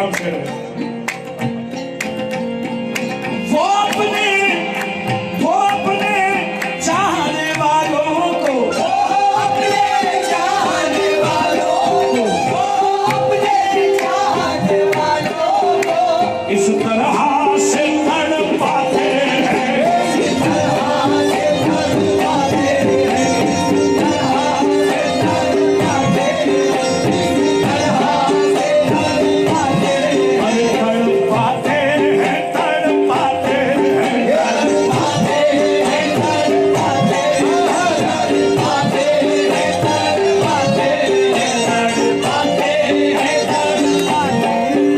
नाम से वो अपने चाहने वालों को, अपने चाहने वालों को, अपने चाहने वालों को इस तरह से तड़पाते हैं, इस तरह से तड़पाते हैं, इस तरह से तड़पाते हैं, इस तरह से तड़पाते हैं, अरे तड़पाते हैं, तड़पाते हैं, तड़पाते हैं, तड़पाते हैं, तड़पाते हैं, तड़पाते हैं, तड़पाते हैं।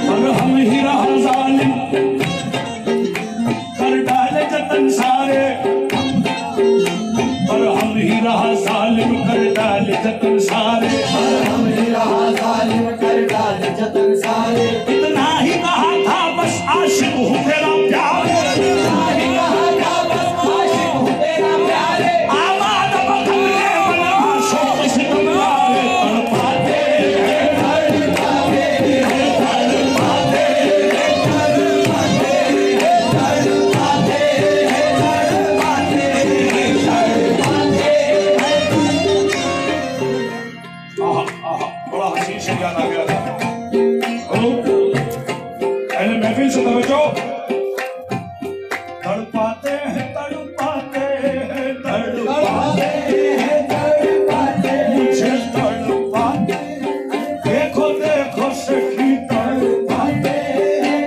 और हम ही रहा जालिम कर डाले जतन सारे, और हम ही रहा जालिम कर डाले जतन सारे, और हम ही रहा जालिम कर डाले जतन सारे। इतना ही कहा था बस आशिक हूँ तेरा प्यारे, इतना ही कहा था बस आशिक हूँ तेरा प्यारे। आबाद बदलने वाला शोक से कमलारे, तड़पाते हैं, तड़पाते हैं, तड़पाते हैं, तड़पाते हैं, तड़पाते हैं, तड़पाते हैं, तड़पाते हैं। आहा आहा, बड़ा हसीन शेर याद आ गया था। पहले महफिल से तवज्जो। तड़पाते हैं, तड़पाते हैं, तड़पाते हैं, तड़पाते हैं, मुझे तड़पाते हैं। देखो देखो सखी तड़पाते हैं,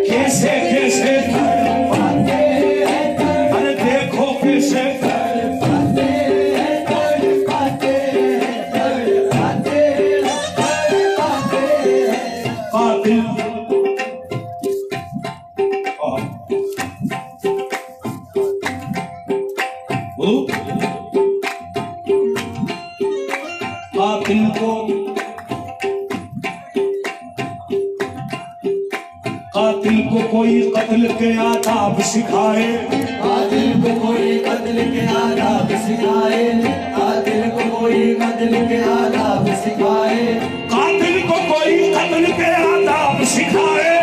कैसे कैसे तड़पाते हैं, अरे देखो कैसे तड़पाते हैं, तड़पाते हैं, तड़पाते हैं, तड़पाते हैं। कातिल कातिल को कोई कत्ल के आदाब सिखाए, कातिल को कोई कत्ल के आदाब सिखाए, कातिल को कोई कत्ल के आदाब सिखाए, कातिल को कोई कत्ल के आदाब सिखाए,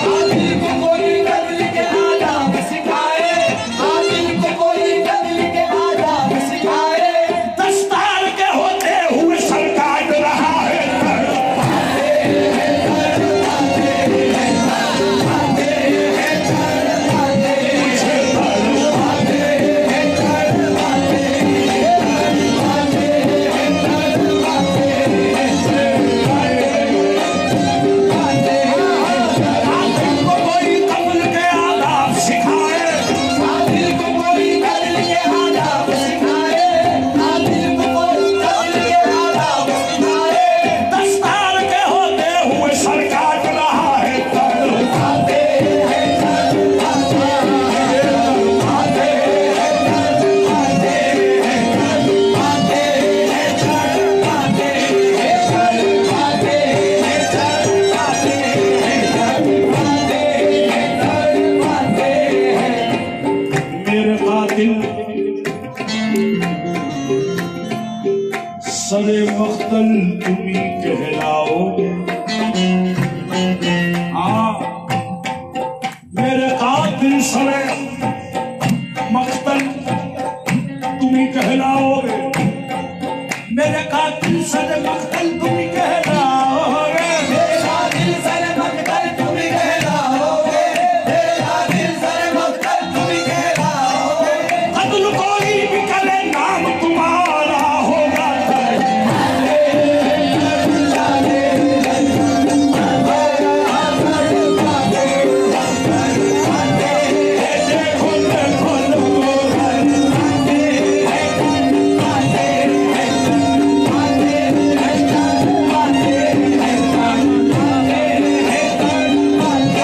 कातिल को कोई कत्ल के आदाब सिखाए, कातिल को कोई कत्ल के आदाब सिखाए। दस्तार के होते हुए सरकार रहा है, तड़पाते हैं, तड़पाते हैं, तड़पाते हैं, तड़पाते हैं, मुझे तड़पाते हैं, तड़पाते हैं, तड़पाते हैं, तड़पाते हैं, तड़पाते हैं। कातिल को कोई कत्ल के आदाब सिखाए, कातिल को कोई कत्ल के आदाब सिखाए, कातिल को कोई कत्ल के आदाब सिखाए। दस्तार के होते हुए सरकार रहा है, तड़पाते हैं, तड़पाते हैं, तड़पाते हैं, तड़पाते हैं, तड़पाते हैं, तड़पाते हैं, तड़पाते हैं, तड़पाते हैं, तड़पाते हैं, तड़पाते हैं। मेरे कातिल सरे मख्तल तुम्ही कहलाओगे, हाँ मेरे कातिल सरे मख्तल तुम्ही कहलाओगे, मेरे कातिल सरे मख्तल तुम्ही कहलाओगे, मेरे कातिल सरे मख्तल तुम्ही कहलाओगे, मेरे कातिल सरे मख्तल तुम्ही कहलाओगे। कत्ल कोई भी करे नाम तुम्हारा होगा, तड़पाते हैं, तड़पाते हैं, तड़पाते हैं, तड़पाते हैं। देखो देखो लोगो, तड़पाते हैं, तड़पाते हैं, तड़पाते हैं, तड़पाते हैं, तड़पाते हैं, तड़पाते हैं।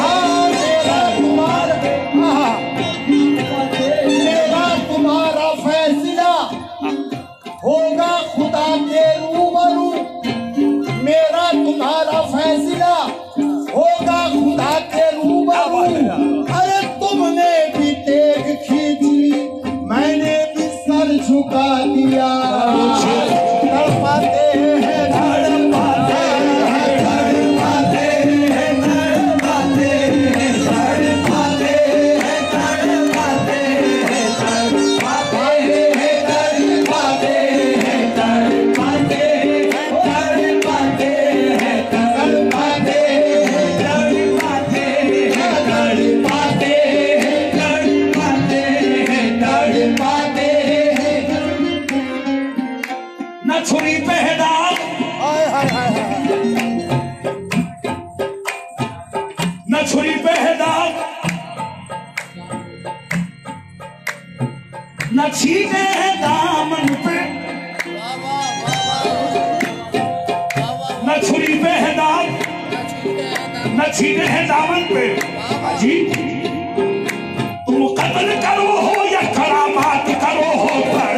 मेरा तुम्हारा फैसला होगा खुदा के रूबरू, मेरा तुम्हारा फैसला होगा खुदा के रूबरू। अरे तुमने भी तेग खींची, मैंने भी सर झुका दिया। तड़पाते हैं, तड़पाते हैं, तड़पाते हैं, न छुरी पे है दाग, न छुरी पे है दाग, न छीने है दामन पे, न छुरी पे है दाग, न छीने है दामन पे। अजी तुम कत्ल करो हो या करामात करो हो पर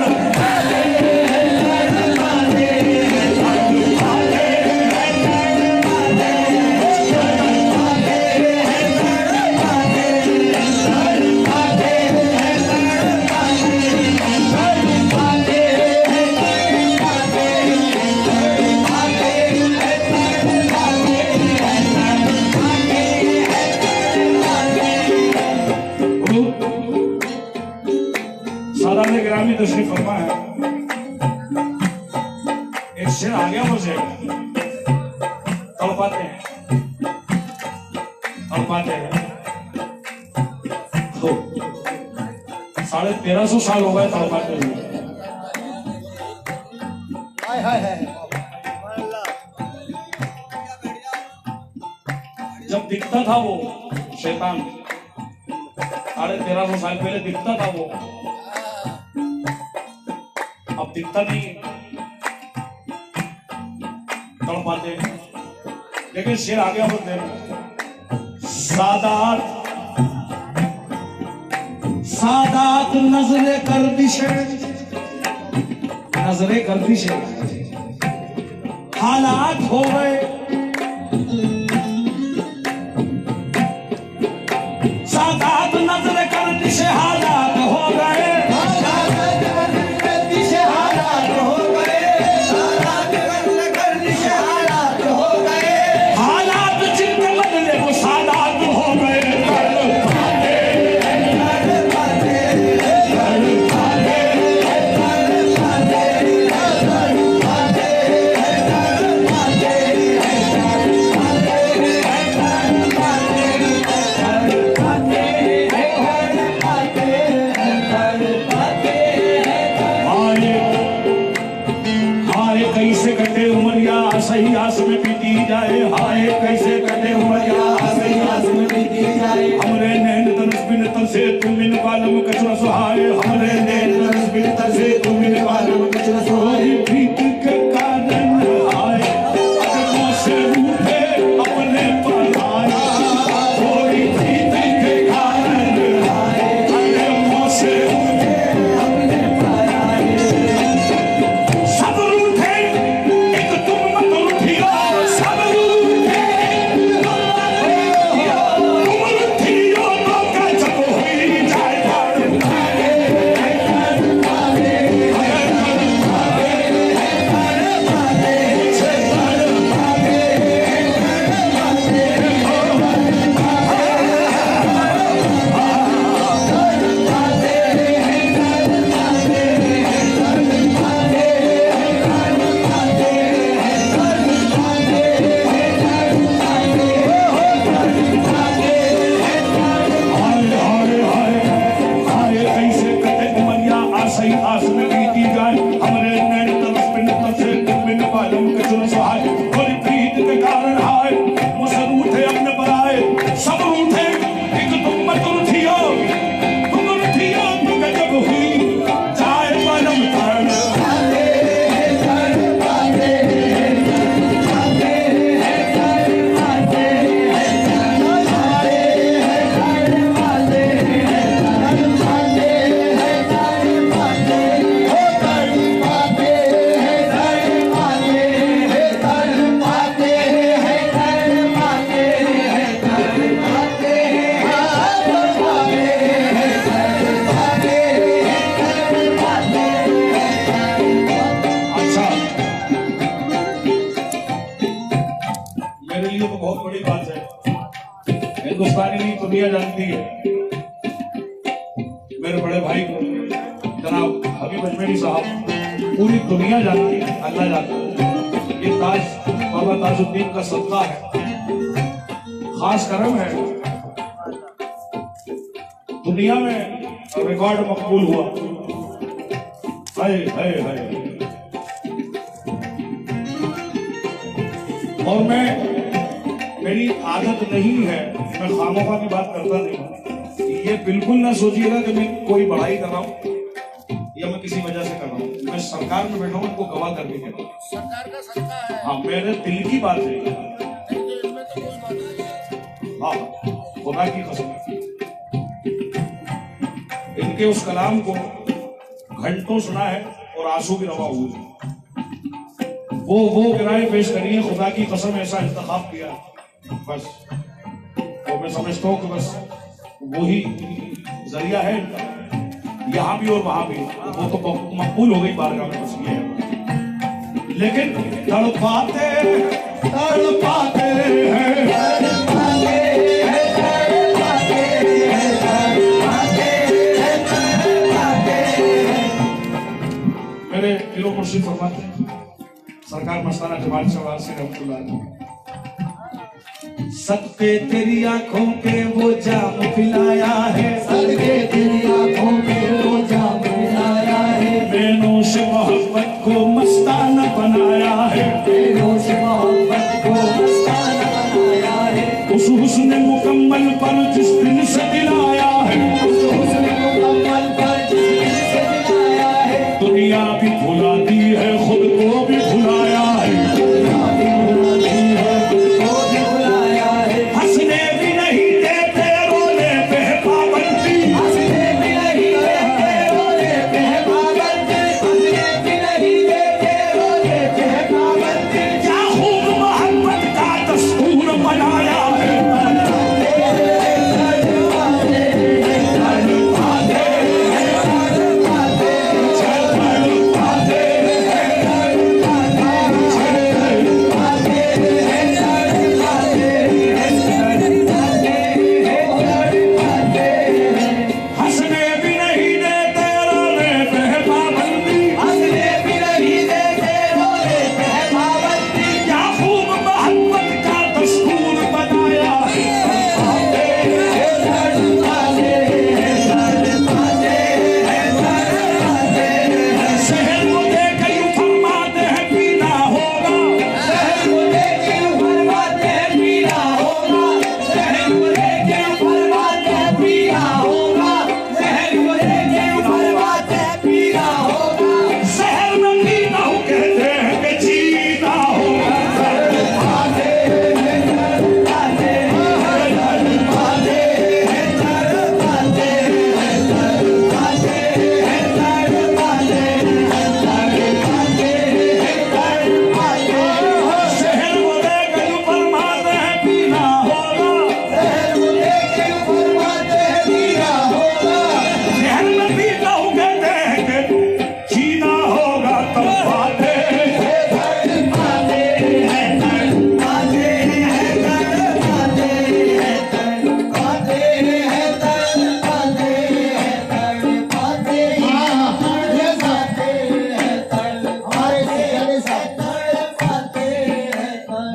ग्रामी तशरीफ फरमा है। एक शेर आ गया मुझे, तड़पाते हैं तड़पाते हैं। 1350 साल हो गए तड़पाते हुए। जब दिखता था वो शैतान 1350 साल पहले दिखता था वो, अब दिखता नहीं है, तड़पाते हैं। लेकिन शेर आ गया बोलते हैं, सादात नजरे गर्दिशे, नजरे गर्दिशे हालात हो गए, सादात नजरे गर्दिशे हालात हो गए, सही आस में बीती जाए, हाय कैसे कटे उमरिया सही आस में बीती जाए। हमरे नैन धनुष बिन तन से तुम इन बालम कचरा सुहाए, हमरे नैन धनुष बिन तन से तुम इन बालम कचरा सुहाए। प्रीत के कारण आए अगर से रूठे अपने पर आए, कोई प्रीत के कारण आए अगर से रूठे अपने पर आए। सब रूठे एक तुम मत रूठियो, सब रूठे तुम रूठियो तो का जब हुई जाए सही आस में बीती जाए। हमरे नैन तरस बिन तन से तुम बिन बालम कचुर सुहाए, कोई प्रीत के कारण आए मुझसे रूठे अपने पर आए। सब रूठे एक तुम मत रूठियो, तुम रूठियो तो गजब हुई जाए बालम तरण। मेरे लिए तो बहुत बड़ी बात है, हिंदुस्तानी नहीं दुनिया जानती है। मेरे बड़े भाई को जनाब हबीब अजमेरी साहब पूरी दुनिया जानती है, अल्लाह जानता है। ये ताज बाबा ताजुद्दीन का सदका है, खास करम है। दुनिया में रिकॉर्ड मकबूल हुआ। हाय हाय हाय, और मेरी आदत नहीं है, मैं खामोखा की बात करता नहीं हूँ। ये बिल्कुल ना सोचिएगा कि मैं कोई बढ़ाई कर रहा हूँ या मैं किसी वजह से कर रहा हूँ। मैं सरकार में बैठा हूँ, इनको गवाह करके कह रहा हूँ। सरकार का सरकार है। हाँ, मेरे दिल की बात है। इसमें तो कोई बात नहीं। हाँ, खुदा की कसम, इनके उस कलाम को घंटों सुना है और आंसू भी रवा हुए। वो किराए पेश करी है, खुदा की कसम ऐसा इंतखाब किया बस। और मैं समझता हूँ कि बस वही जरिया है इनका, यहाँ भी और वहां भी। वो तो मकबूल हो गई बारगाह में, बस ये है। लेकिन तड़पाते मेरे दिलो मुर्शिद फरमाते हैं, सरकार मस्ताना जमाल शवाल से रहमतुल्लाह, सदके तेरी आंखों के वो जाम पिलाया है, सदके तेरी आंखों के वो जाम पिलाया है, बेनोश मोहब्बत को मस्ताना बनाया है, बेनोश मोहब्बत को मस्ताना बनाया है, उस हुस्न मुकम्मल पर जिस दिन से दिलाया है, उस हुस्न मुकम्मल पर जिस दिन से दिलाया है, दुनिया भी भुला दी है, खुद को भी भुलाया है, दुनिया भी भुला दी है, खुद को भी भुलाया है, हंसने भी नहीं देते रोने पे पाबंदी, हंसने भी नहीं देते रोने पे पाबंदी, हंसने भी नहीं देते रोने पे पाबंदी, क्या खूब मोहब्बत का दस्तूर बनाया है, हंसने भी नहीं देते रोने पे पाबंदी, हंसने भी नहीं देते रोने पे पाबंदी, क्या खूब मोहब्बत का दस्तूर बनाया है, शहर को देकर यूं फरमाते हैं पीना होगा, शहर को लेके फरमाते हैं पीना होगा, शहर को लेके फरमाते हैं पीना होगा, शहर को लेके फरमाते हैं पीना होगा, शहर में पीना हो कहते हैं कि जीना होगा, शहर को देकर यूं फरमाते हैं पीना होगा, शहर को लेके फरमाते हैं पीना होगा, शहर में पीना हो कहते हैं कि जीना होगा, तब बातें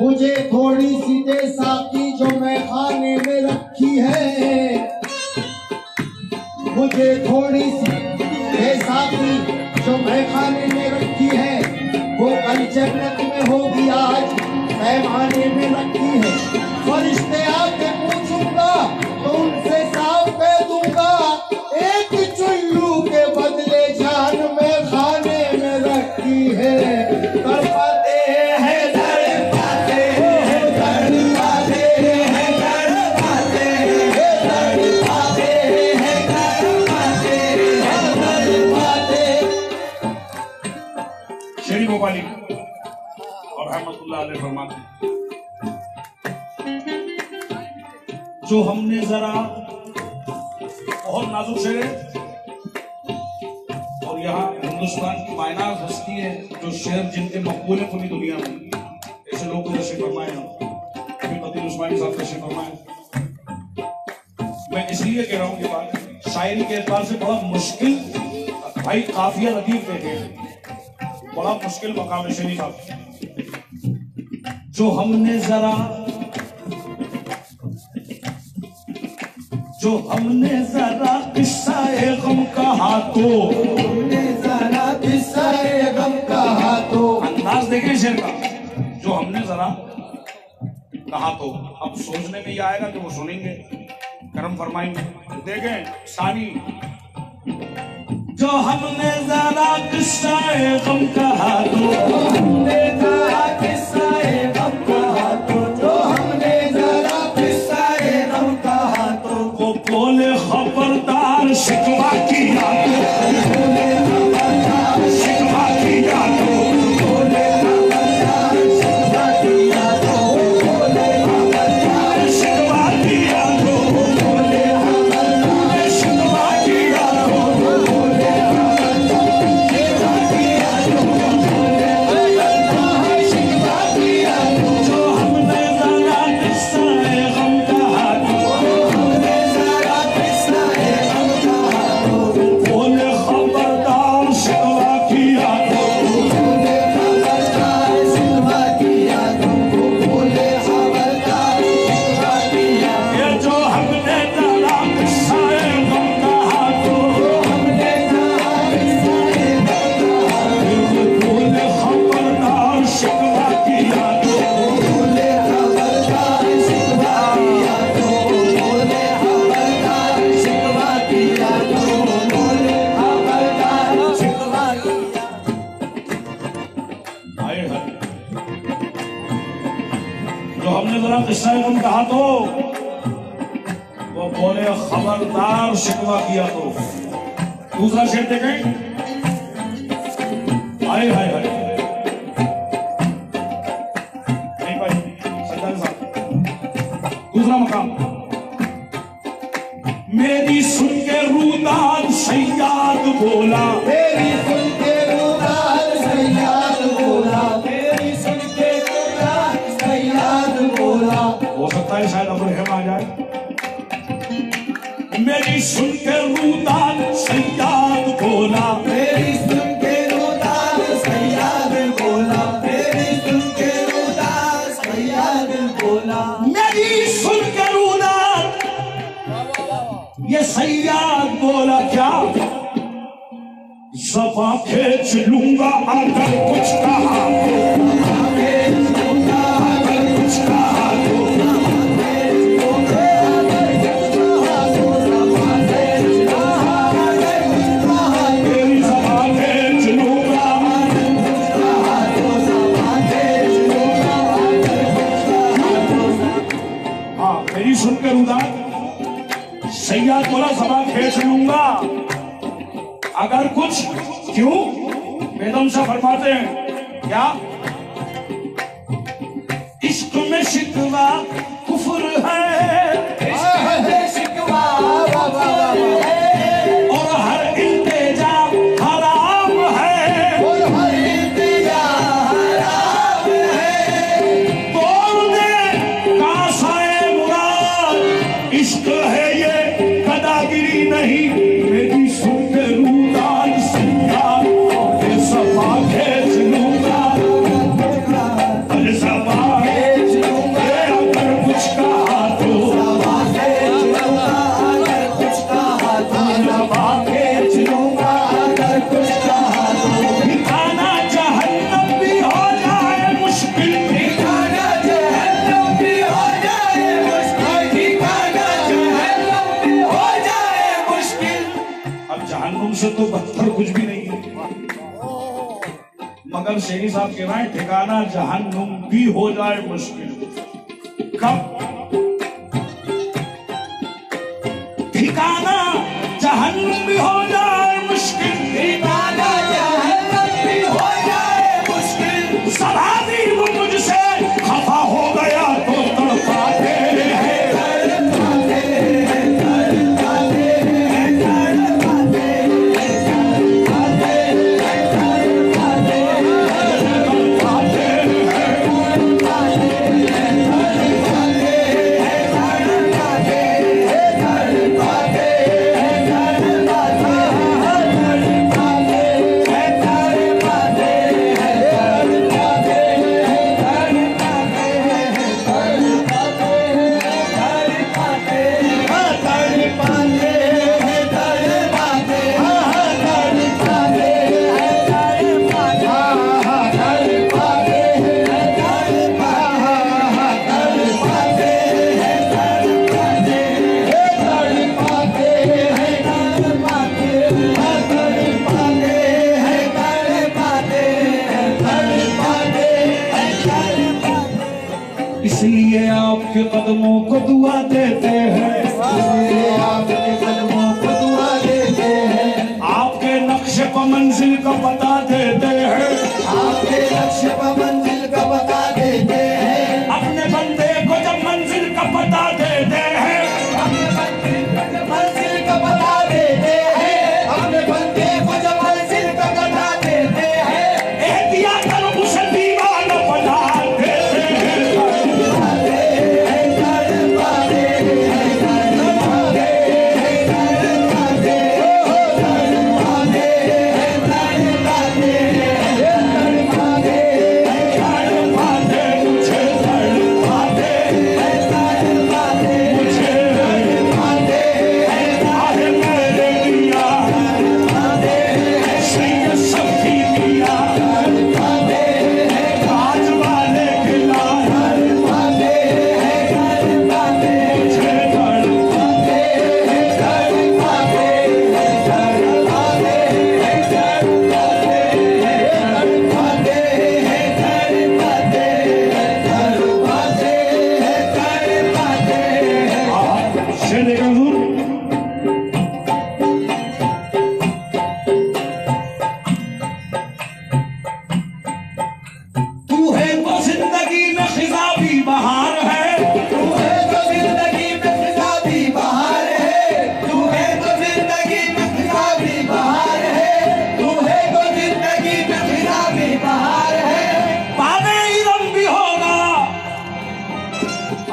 मुझे थोड़ी सी दे साकी जो मैं खाने में रखी है, मुझे थोड़ी सी दे साकी जो मैं खाने में रखी है, वो कल जन्नत में होगी आज पैमाने में रखी है, फरिश्ते आके पूछूंगा तो उनसे साफ कह दूंगा, एक चुल्लू के बदले जान में खाने में रखी है, तड़पाते हैं तड़पाते हैं तड़पाते हैं तड़पाते हैं तड़पाते हैं तड़पाते हैं तड़पाते। शेरी भोपाली और रहमतुल्लाह अलैह फरमाते हैं, जो हमने जरा, बहुत नाजुक शेर है, और यहाँ हिंदुस्तान की मायनाज हस्ती है जो शेर जिनके मकबूल है पूरी दुनिया में, ऐसे लोग जैसे फरमाए अभी कतील उस्मानी साहब जैसे फरमाए। मैं इसलिए कह रहा हूँ ये बात, शायरी के एतबार से बड़ा मुश्किल, भाई काफिया लतीफ देखे, बड़ा मुश्किल मकाम है शेरी साहब। जो हमने जरा किस्सा-ए गम कहा तो, हमने जरा किस्सा-ए गम कहा तो, अंदाज देखें शेर का, जो हमने जरा कहा तो अब सोचने में ही आएगा कि वो सुनेंगे, कर्म फरमाएंगे। देखें सानी, जो हमने जरा किस्सा-ए गम कहा तो, हमने जरा किस्सा-ए गम कहा तो, जो हमने जरा किस्सा-ए गम कहा तो, वो बोले खबरदार शिकवा किया तो, बोले खबरदार शिकवा किया तो, बोले खबरदार शिकवा किया तो, बोले खबरदार शिकवा किया तो, बोले खबरदार शिकवा किया तो, बोले जो हमने जरा किस्सा-ए गम कहा तो, हमने जरा किस्सा-ए गम कहा तो, बोले खबरदार शिकवा किया तो, बोले खबरदार शिकवा किया तो, बोले खबरदार शिकवा किया। ये जो हमने जरा किस्सा-ए गम कहा तो, हमने जरा किस्सा-ए गम कहा तो, बोले खबरदार शिकवा किया तो, बोले खबरदार शिकवा किया तो, बोले खबरदार शिकवा किया तो, बोले खबरदार शिकवा किया। आए हैं। जो हमने जरा किस्सा-ए गम कहा तो, वो बोले खबरदार शिकवा किया तो। दूसरा शेर देखें, हाय हाय हाय। नहीं भाई, सज्जाद साहब, दूसरा मकाम। मेरी सुन के रूदान सैयाद बोला, मेरी सुन के रुदान सैयाद बोला, मेरी सुन के रुदान सैयाद बोला, हो सकता है शायद अबू रहम आ जाए। मेरी सुन के रूदान सैयाद बोला, मेरी सुन के रुदान सैयाद बोला, मेरी सुन के रुदान सैयाद बोला, मेरी सुन के रूदान ये सैयाद बोला क्या, ज़बां खींच लूंगा अगर कुछ कहा तो, खींच लूंगा अगर कुछ कहा तो, मेरी ज़बां खींच लूंगा, हाँ मेरी सुन के रूदान सैयाद बोला ज़बां खींच लूंगा अगर कुछ, क्यों? बेदम से फरमाते हैं क्या, इश्क में शिकवा कुफ्र है शिकवा और हर इल्तिजा हराम है, और हर इल्तिजा हराम है, तोड़ दे कासाए मुराद, इश्क है ये गदागिरी नहीं। मेरी सुन के रूदान सैयाद ये सफा खींच लूंगा, अरे सफा खींच लूंगा अगर कुछ कहा तो, अगर कुछ कहा तो, सफा खींच लूंगा अगर कुछ कहा तो, ठिकाना जहन्नम भी हो जाए मुश्किल, ठिकाना जहन्नम भी हो जाए मुश्किल, ठिकाना जहन्नम भी हो जाए मुश्किल। अब जहन्नुम से तो बदतर कुछ भी नहीं है, मगर शेरी साहब कह रहे हैं ठिकाना जहन्नुम भी हो जाए मुश्किल। कब? ठिकाना जहन्नुम भी हो जाए मुश्किल, ठिकाना जहन्नम भी हो जाए मुश्किल, सलामी वो मुझसे खफा हो गया तो तड़पाते हैं, तड़पाते हैं, इसलिए आपके कदमों को दुआ देते हैं, इसलिए आपके कदमों को दुआ देते हैं, आपके नक्शे पर मंजिल का पता देते हैं, आपके लक्ष्य पर मंजिल का बता देते हैं, अपने बंदे को जब मंजिल का पता देते हैं, अपने बंदे को जब मंजिल का बता देते हैं, अपने बंदे को जब मंजिल का बता देते हैं, एहतियात कर उसे दीवाना बना देते हैं।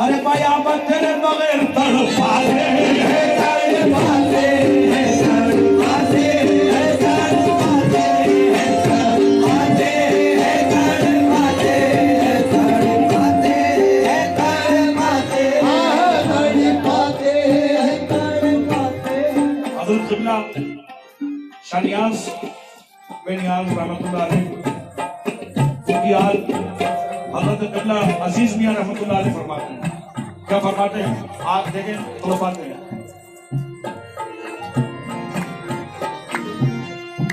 अरे बयाबत तेरे बगैर तड़पाते हैं, तड़पाते हैं, तड़पाते हैं, तड़पाते हैं, तड़पाते हैं, तड़पाते हैं, तड़पाते हैं, तड़पाते हैं, तड़पाते हैं। हज़रत क़िबला शानियाज़ बेनियाज़ रहमतुल्लाह अलैह की हाल हज़रत क़िबला अजीज मियां रहमतुल्लाह अलैह फरमाते हैं। क्या फरमाते हैं? आप देखें थोड़ा बात हैं।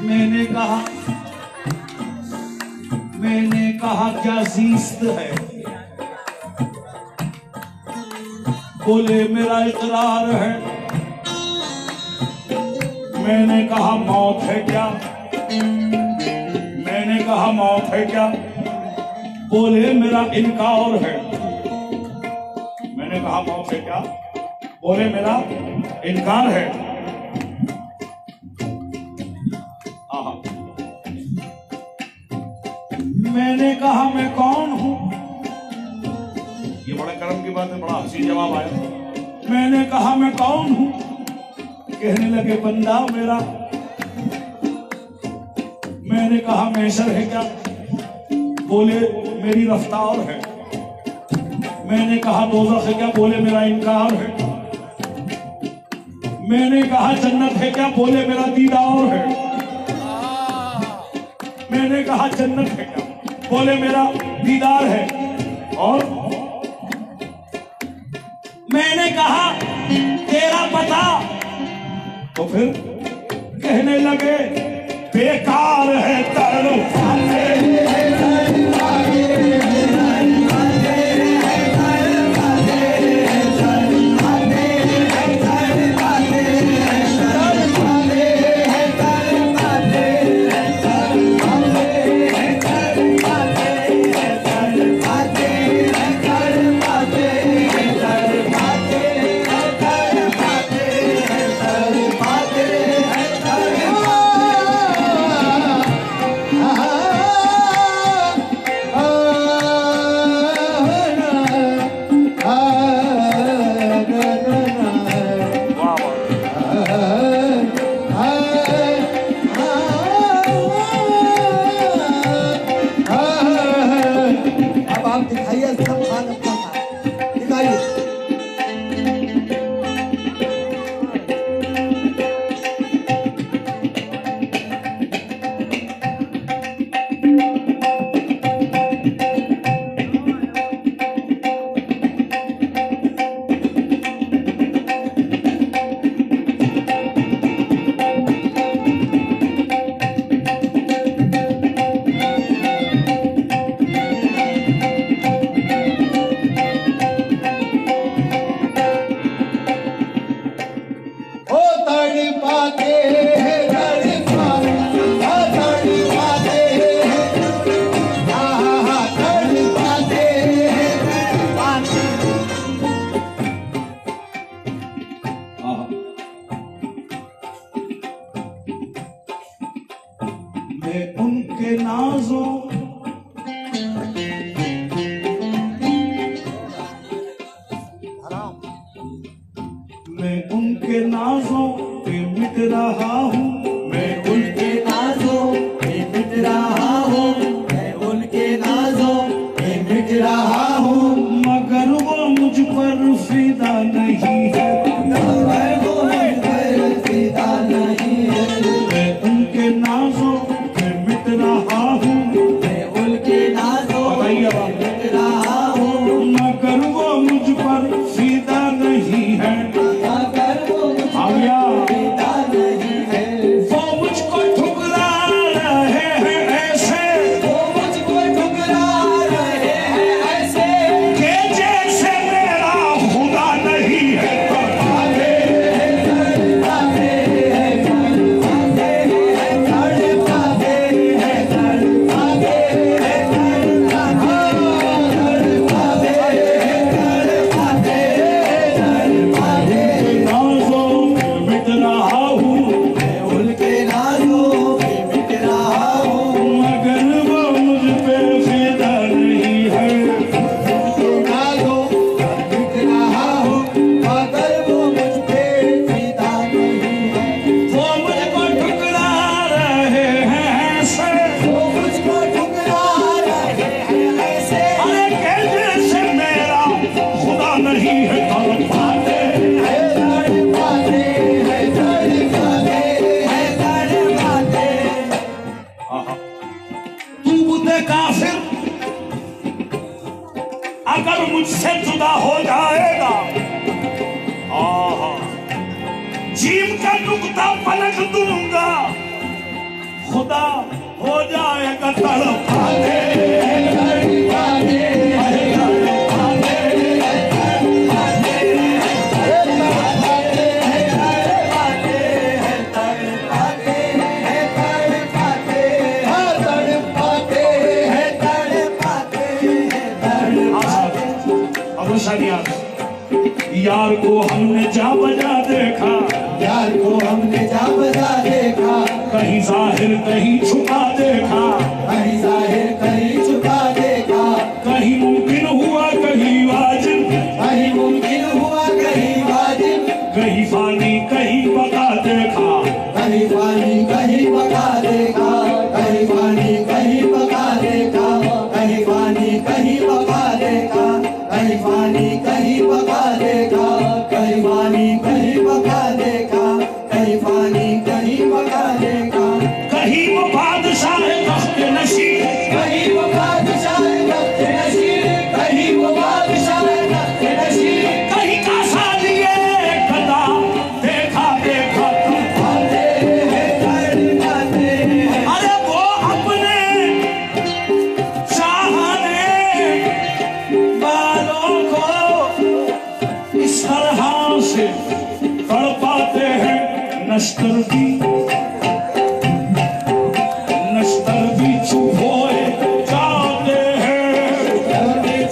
मैंने कहा क्या जीस्त है? बोले मेरा इकरार है। मैंने कहा मौत है क्या? मैंने कहा मौत है क्या? बोले मेरा इनकार है। मैंने कहा मौत है क्या? बोले मेरा इनकार है। आहा। मैंने कहा मैं कौन हूं? ये बड़ा कर्म की बात है, बड़ा हंसी जवाब आया। मैंने कहा मैं कौन हूं? कहने लगे बंदा मेरा। मैंने कहा मैशर है क्या? बोले मेरी रफ्तार है। मैंने कहा दोज़ख है क्या? बोले मेरा इनकार है। मैंने कहा जन्नत है क्या? बोले मेरा दीदार है। मैंने कहा जन्नत है क्या? बोले मेरा दीदार है। और मैंने कहा तेरा पता? तो फिर कहने लगे बेकार है तड़पाते नाजों मैं उनके नाजों पे मिट रहा हूँ, मैं उनके नाजों पे मिट रहा हूँ, मैं उनके नाजों पे मिट रहा हूँ, मगर वो मुझ पर फिदा नहीं है, मगर वो मुझ पर फिदा नहीं है। मैं उनके नाजों पे मिट रहा हूँ, मैं उनके नाजों बताइए पे बात। मिट रहा हूँ, मगर वो मुझ पर फिदा नहीं है, मगर वो मुझ आ पर गया। फिदा नहीं है। वो मुझको ठुकरा रहे हैं ऐसे वो मुझको ठुकरा रहे हैं ऐसे कि जैसे मेरा खुदा नहीं है। नाज़ों में मिट रहा हूँ, उनके नाज़ों पे मिट रहा हूँ, मगर वो मुझ पे फिदा नहीं है। उनके नाज़ों पे मिट रहा हूँ, मगर वो मुझ पे फिदा नहीं है। वो मुझको ठुकरा रहे हैं ऐसे वो मुझको ठुकरा रहे हैं ऐसे अरे कि जैसे मेरा खुदा नहीं है। तड़पाते तड़पाते हैं, तड़पाते हैं, तड़पाते तू बुद्ध काफिर अगर मुझसे जुदा हो जाएगा, आहा, जीम का नुक्ता पलट दूंगा, खुदा हो जाएगा तड़पाते तड़पाते यार को हमने जा बजा देखा, यार को हमने जा बजा देखा, कहीं जाहिर कहीं छुपा देखा, कहीं जाहिर कहीं छुपा देखा, कहीं मुमकिन हुआ कहीं वाजिब, कहीं मुमकिन हुआ कहीं वाजिब, कहीं फानी कहीं बका देखा। कहीं पानी कहीं पका देखा, कहीं पानी कहीं पका देखा, कहीं पानी कहीं पका देखा, कहीं पानी कहीं पका देखा, कहीं पानी कहीं पका देखा, कहीं पानी कहीं पका देखा, कहीं वो बादशाह तख्त नशीं, कहीं वो बादशाह तख्त नशीं, कहीं वो बादशाह तख्त नशीं, कहीं का सालिए गदा देखा देखा। तड़पाते हैं, तड़पाते हैं, अरे वो अपने चाहने वालों को इस तरह से तड़पाते हैं। नश्तर भी चुभोए जाते हैं,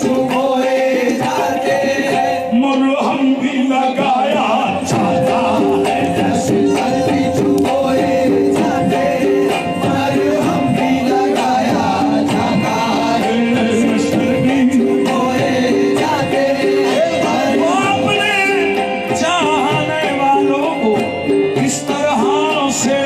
चुभोए जाते हैं, मरहम भी लगाया जाता है। नश्तर भी चुभोए जाते हैं, मरहम भी लगाया जाता है, नश्तर भी चुभोए जाते हैं, वो अपने चाहने वालों को इस तरह से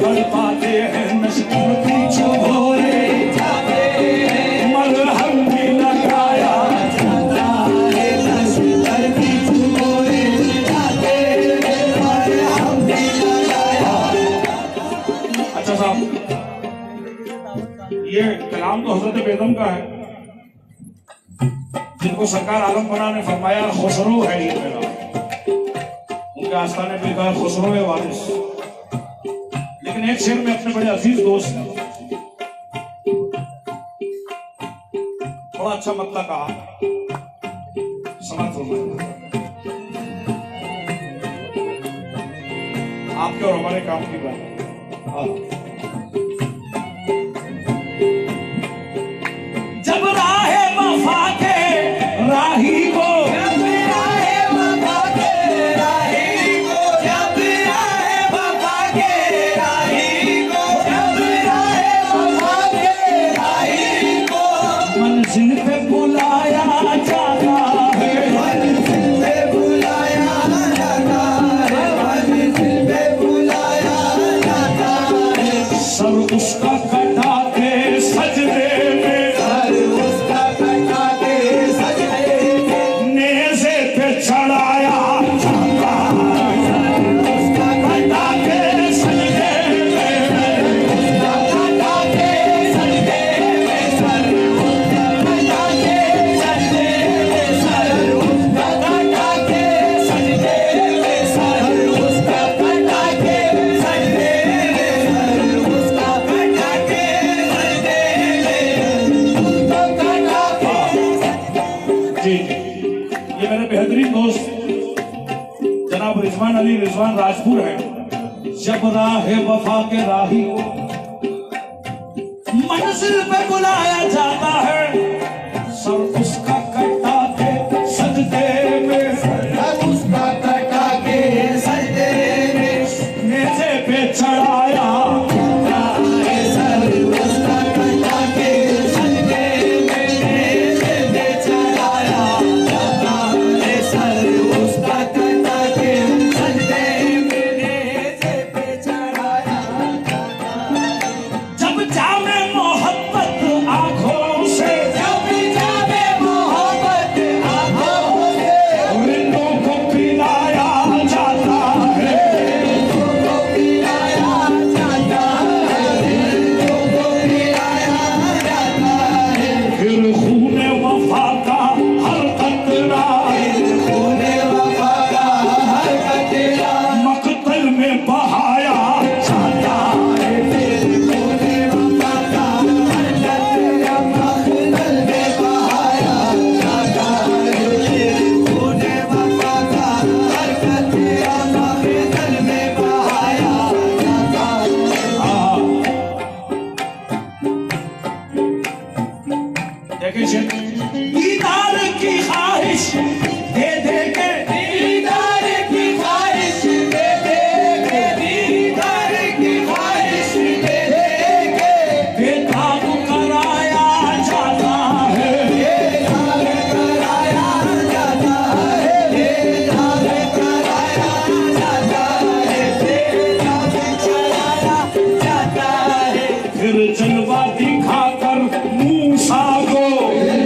तड़पाते हैं। नश्तर भी चुभोए जाते हैं, मरहम भी लगाया। जाता है, नश्तर भी चुभोए जाते हैं, मरहम भी लगाया। अच्छा साहब, ये कलाम तो हजरत बेगम का है, जिनको सरकार आलम बना ने फरमाया खुसरो है ये मेरा, उनके आस्थाने पे लिखा है खुसरो है वारिस। लेकिन एक शेर में अपने बड़े अजीज दोस्त ने बड़ा अच्छा मतलब कहा, समझ लो आपके और हमारे काम की बात है। हाँ। जब राहे वफा के राही को जब राहे वफा के राही को, जब राहे वफा के राही को, जब राहे वफा के बेहतरीन दोस्त जनाब रिजवान अली रिजवान राजपुर है। जब राह वफा के राही को मंजिल पे बुलाया जाता है, सर उसका कटा के सजदे में, सर उसका कटा के सजदे में, नेज़े पे चढ़ाया सर उसका कटा के सजदे में, नेज़े पे चढ़ाया जाता है। सर उसका कटा के सजदे में, नेज़े पे चढ़ाया जाता है। जब जामे मोहब्बत आंखों से, जब जावे मोहब्बत आँखों से, रिंदों को पिलाया जाता है, को पिलाया जाता है, को पिलाया जाता है। फिर खूने वफा का हर कतरा खूने वफा का हर कतरा मकतल में बहाया जाता है। खूने वफा का हर कतरा मखदल में बहाया जाता है। खूने वफा का हर कतरा मखदल में बहाया जाता है। देखिए शेख, दीदार की ख्वाहिश दे दे के, दीदार की ख्वाहिश दे देंगे, दीदार की ख्वाहिश दे देंगे, बेताब कराया जाता है। बेदाग कराया जाता है, बेदाग कराया जाता है, बेदाग कराया जाता है। फिर जलवा दिखाकर मूसा को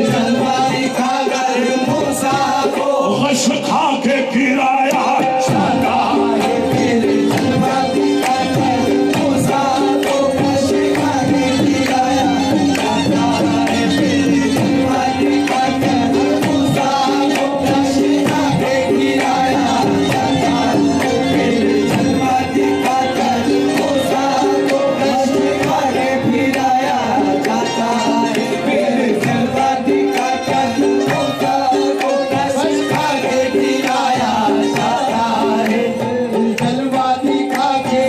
जलवा दिखाकर मूसा को गश खा के गिराया जाता है। फिर जलवा दिखाकर मूसा को कश खाके गिराया जाता है। फिर जलवा दिखाकर मूसा को कश खाके गिराया जाता है। फिर जलवा दिखाकर मूसा को कश खाके गिराया जाता है। फिर जलवा दिखाकर मूसा को कश खाके गिराया जाता है। जलवा दिखा के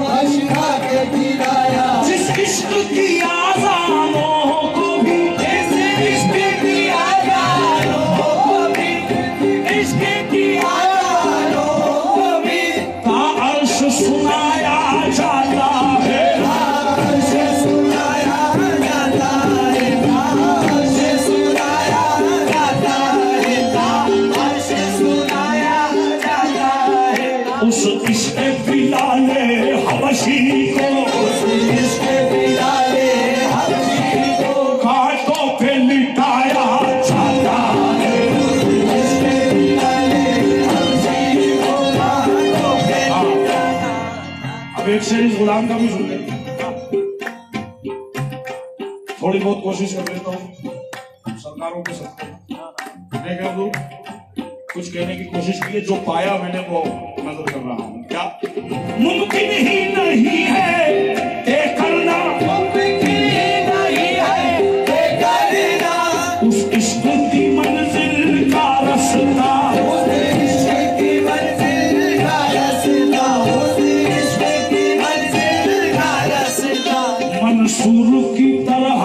कश खाके गिराया। जिस इश्क की आज़ानों को भी, इस इश्क की आज़ानों को भी, इश्क की आज़ानों को भी अर्श सुनाया जाता है। अर्श सुनाया जाता है, अर्श सुनाया जाता है, अर्श सुनाया जाता है। उस इश्क बिलाले हबशी को उस इश्क बिलाले हबशी को कांटों पे लिटाया जाता है। इश्क बिलाले हबशी को कांटों पे अब एक शेर इस गुलाम का भी सुन ले, थोड़ी बहुत कोशिश कर लेता हूँ सरकारों के साथ। लेकिन अब कुछ कहने की कोशिश की है, जो पाया मैंने वो नजर कर रहा हूँ। क्या मुमकिन ही नहीं है तय करना मुमकिन नहीं है ये करना, उस इश्क की मंजिल का रास्ता, उस इश्क की मंजिल का रास्ता, उस इश्क की मंजिल का रास्ता। मंसूर की तरह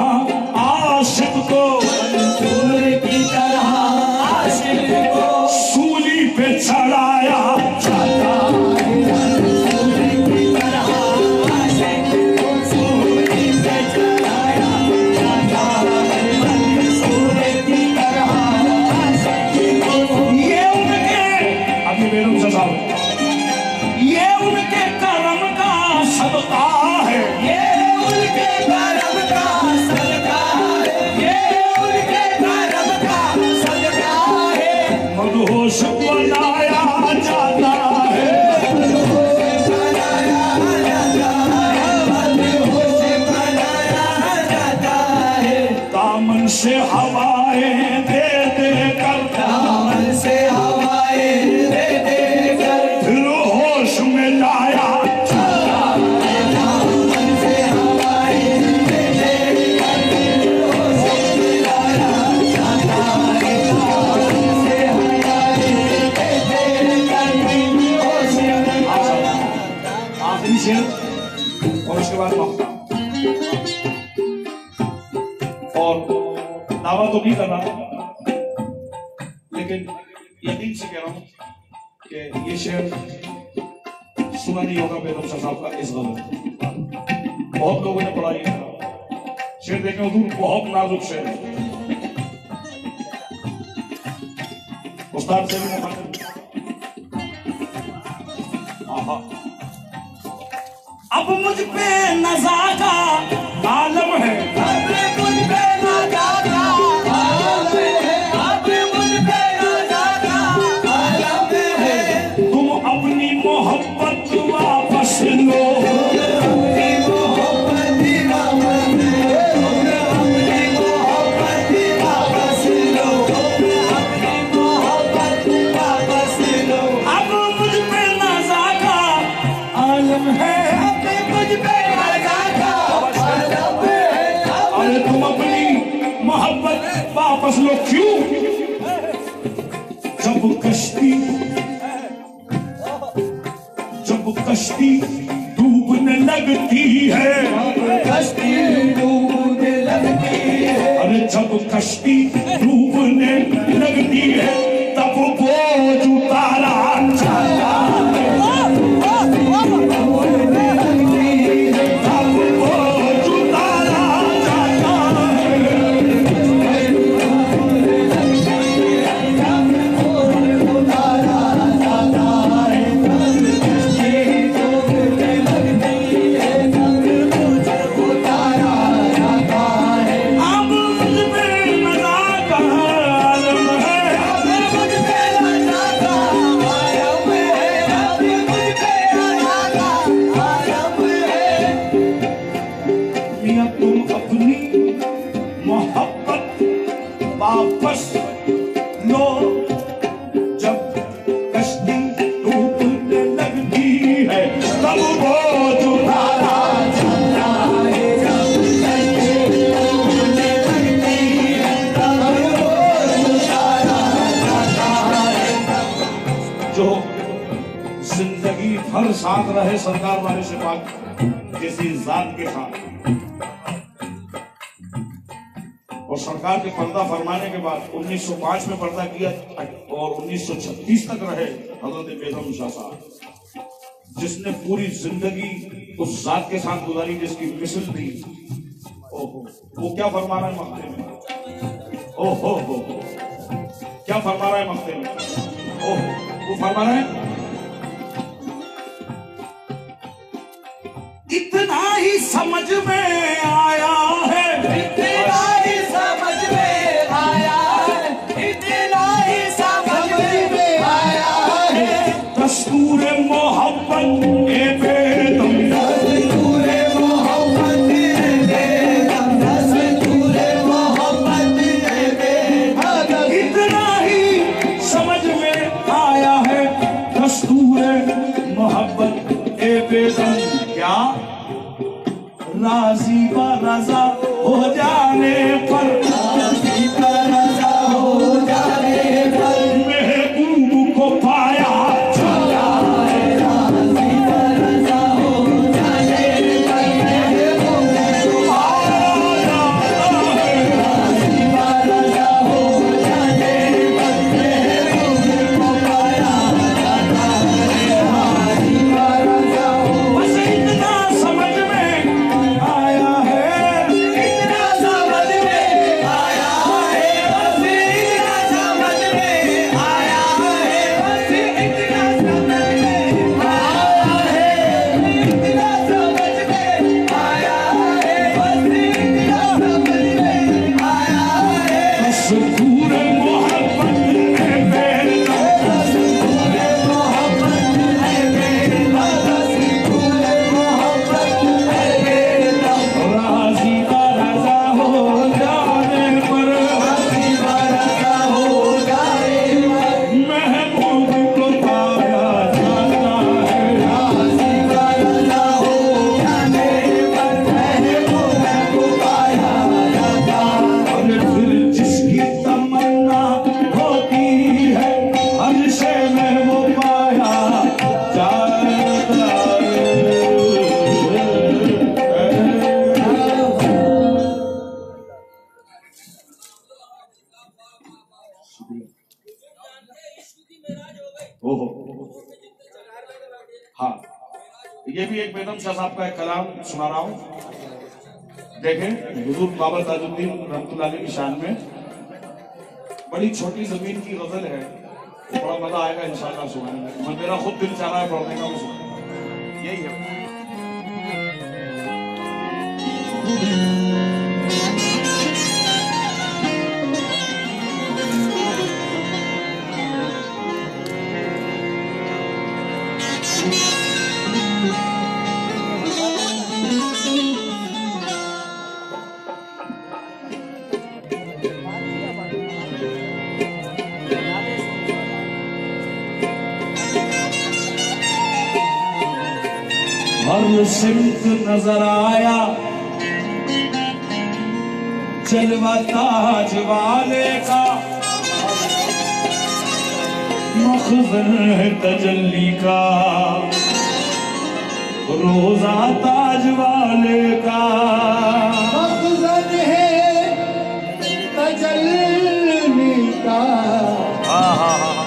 आशिक को मंसूर की तरह आशिक को सूली पे चढ़ाया जाता है। मंसूर की तरह आशिक को सूली पे चढ़ाया जाता है। मंसूर की तरह आशिक को ये उनके, अभी बेगम साहब, ये उनके करम का सदका है। ये उनके करम का सदका है, ये उनके करम का सदका है। मदहोश बनाया जाता है। मदहोश बनाया जाता है, मदहोश बनाया जाता है। दामन से हवाएं दे दे कर, दामन से हवाएं दे दे कर फिर होश में लाया जाता है। दामन से हवाएं दे दे कर होश में लाया जाता है। और दावा तो नहीं कर रहा, लेकिन यकीन से कह रहा हूं कि ये शेर सुना नहीं होगा बेगम शाह साहब का इस गजल। बहुत लोगों ने पढ़ा ये शेर, देखें हुजूर, बहुत नाजुक शेर है। उस्ताद से भी मुखातिब। अब मुझ पे नज़ा का आलम है, अब मुझ पे नज़ा का आलम है, अब मुझ पे नज़ा का आलम है। तुम अपनी मोहब्बत वापस लो, अपनी मोहब्बत वापस लो, अपनी मोहब्बत वापस लो, अपनी मोहब्बत वापस लो। अब मुझ पे नज़ा का आलम है, अरे तुम अपनी मोहब्बत वापस लो। क्यों? जब कश्ती डूबने लगती है, कश्ती डूबने लगती है, अरे जब कश्ती डूबने लगती है तब बोझ उतारा जाता है, वापस लो। जब कश्ती डूबने लगती है तब बोझ उतारा जाता है, जब कश्ती डूबने लगती है तब बोझ उतारा जाता है। जो जिंदगी भर साथ रहे सरकार वाले से बात जैसी जात के साथ, और सरकार के पर्दा फरमाने के बाद 1905 में पर्दा किया और 1936 तक रहे हजरत बेगम शाह साहब, जिसने पूरी जिंदगी उस जात के साथ गुजारी जिसकी मिसल थी। ओहो, वो क्या फरमा रहा है मक्ते में? ओहो हो, क्या फरमा रहा है मक्ते में? ओहो, वो फरमा रहा है इतना ही समझ में आया है, इतना ही समझ में आया है, इतना ही समझ में आया है। दस्तूर मोहब्बत ए बेदम, दस्तूर मोहब्बत ए बेदम, दस्तूर मोहब्बत ए बेदम। इतना ही समझ में आया है दस्तूर मोहब्बत ए बेदम। क्या राजी ये भी एक बेगम शाह साहब का एक कलाम सुना रहा हूं। देखें, हुजूर बाबा ताजुद्दीन रहमतुल्लाह अलैह की शान में बड़ी छोटी जमीन की गजल है, बड़ा मजा आएगा इंशाअल्लाह सुनाने में। मेरा खुद दिल चाह रहा है पढ़ने का, वो सुना यही है। हर सिमत नजर आया जलवा ताज वाले का, मखज़न है तजल्ली का रोजा ताज वाले का। मखज़न है तजल्ली का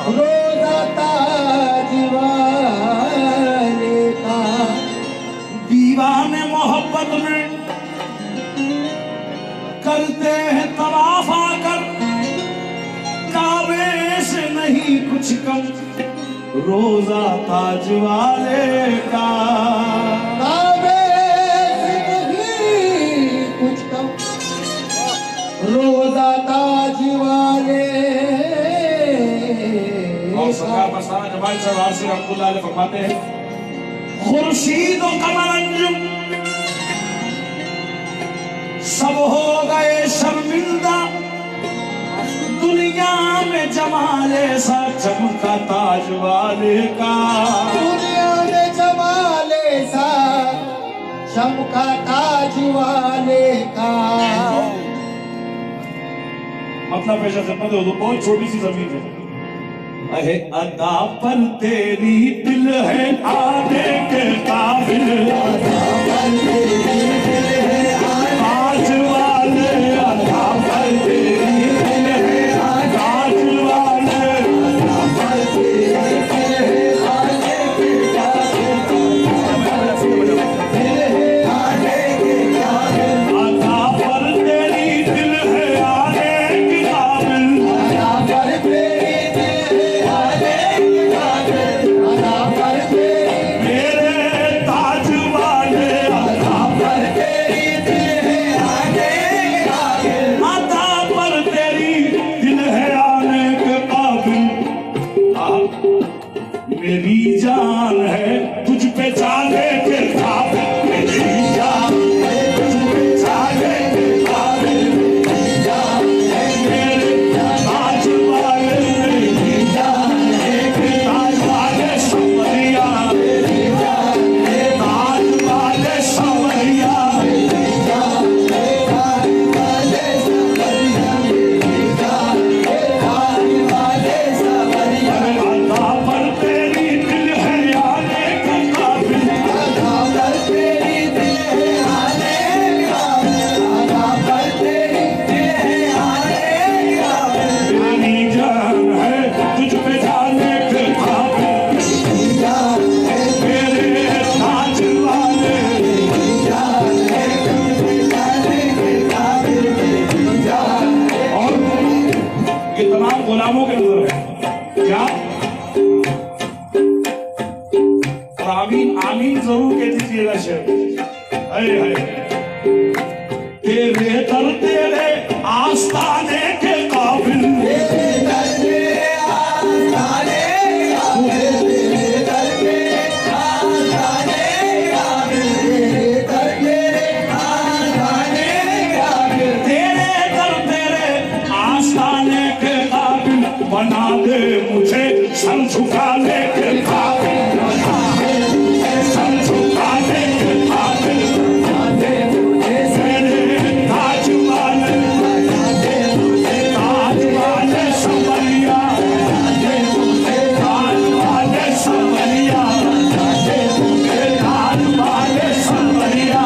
रोजा ताज वाले का। दीवाने मोहब्बत में करते हैं तवाफ आकर, काबे से नहीं कुछ कम रोजा ताज वाले का। काबे से नहीं कुछ कम रोजा ताज वाले और सरकार मस्ताना जमाल साहब आसिफ रहमतुल्लाह अलैह फरमाते हैं, खुर्शीद और कमर अंजुम सब हो गए शर्मिंदा, दुनिया में जमाले सा चमका ताज वाले का। दुनिया में जमाले सा चमका ताज वाले का। मतलब पेशा खिदमत है, बहुत छोटी सी जमीन है। अहे अदा पर तेरी दिल है आने के काबिल, अदा पर तेरी दिल है ताज वाले, अदा पर तेरी दिल है ताज वाले, अदा पर तेरी दिल है आने के काबिल, दिल है आने के काबिल। अदा पर तेरी दिल है आने के काबिल, अदा पर तेरी दिल है आने के काबिल, अदा पर तेरी मेरे ताज वाले, अदा पर तेरी दिल है आने के काबिल, अदा पर तेरी दिल है आने के काबिल। मेरी जान है तुझ पे जाने के काबिल, मेरी जान है तुझ पे जाने के काबिल, मेरी जान है मेरे ताज वाले, मेरी जान है ताज वाले संवरिया, मेरी जान है ताज वाले संवरिया, मेरी जान है ताज वाले संवरिया, मेरी जान है ताज वाले संवरिया। अदा पर तेरी दिल है आने के काबिल, अदा पर तेरी दिल है आने के काबिल, अदा पर तेरी दिल है आने के काबिल। मेरी जान है तुझ पे जाने के काबिल, मेरी जान है मेरे ताज वाले, मेरी जान है तुझ पे जाने के काबिल, मेरी जान है। और ये तमाम गुलामों के नजर है क्या? और आमीन आमीन जरूर कह दीजिएगा शेर। हाय हाय, तेरे दर तेरे आस्ताने के काबिल, तेरे दर पे आने काबिल, तेरे दर पे आने काबिल, तेरे दर पे आने काबिल। तेरे दर तेरे आस्ताने के काबिल, बना दे मुझे सर झुकाने के काबिल, बना दे मुझे सर झुकाने के काबिल, बना दे मुझे मेरे ताज वाले, ताज वाले संवरिया, ताज वाले संवरिया, ताज वाले संवरिया,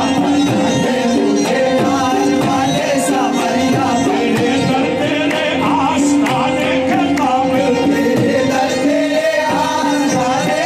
तेरे दर तेरे आस्ताने के काबिल, तेरे दर पे आने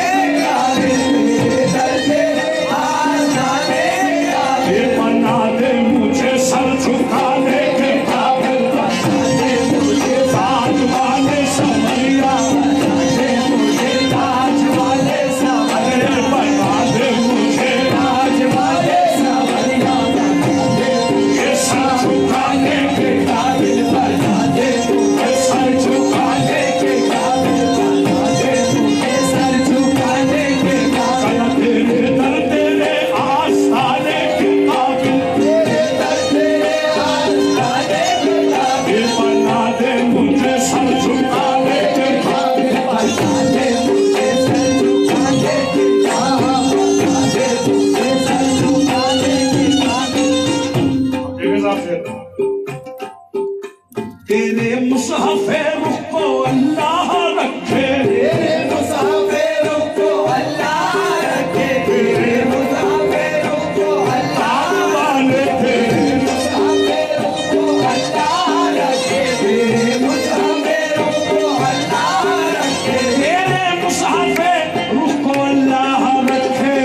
तेरे मुसाफे रुख को अल्लाह रखे, तेरे मुसाफे रुख को अल्लाह रखे, तेरे मुसाफे रुख को अल्लाह वाले तेरे मुसाफे रुख को अल्लाह रखे, तेरे मुसाफे रुख को अल्लाह रखे, तेरे मुसाफे रुख को अल्लाह रखे।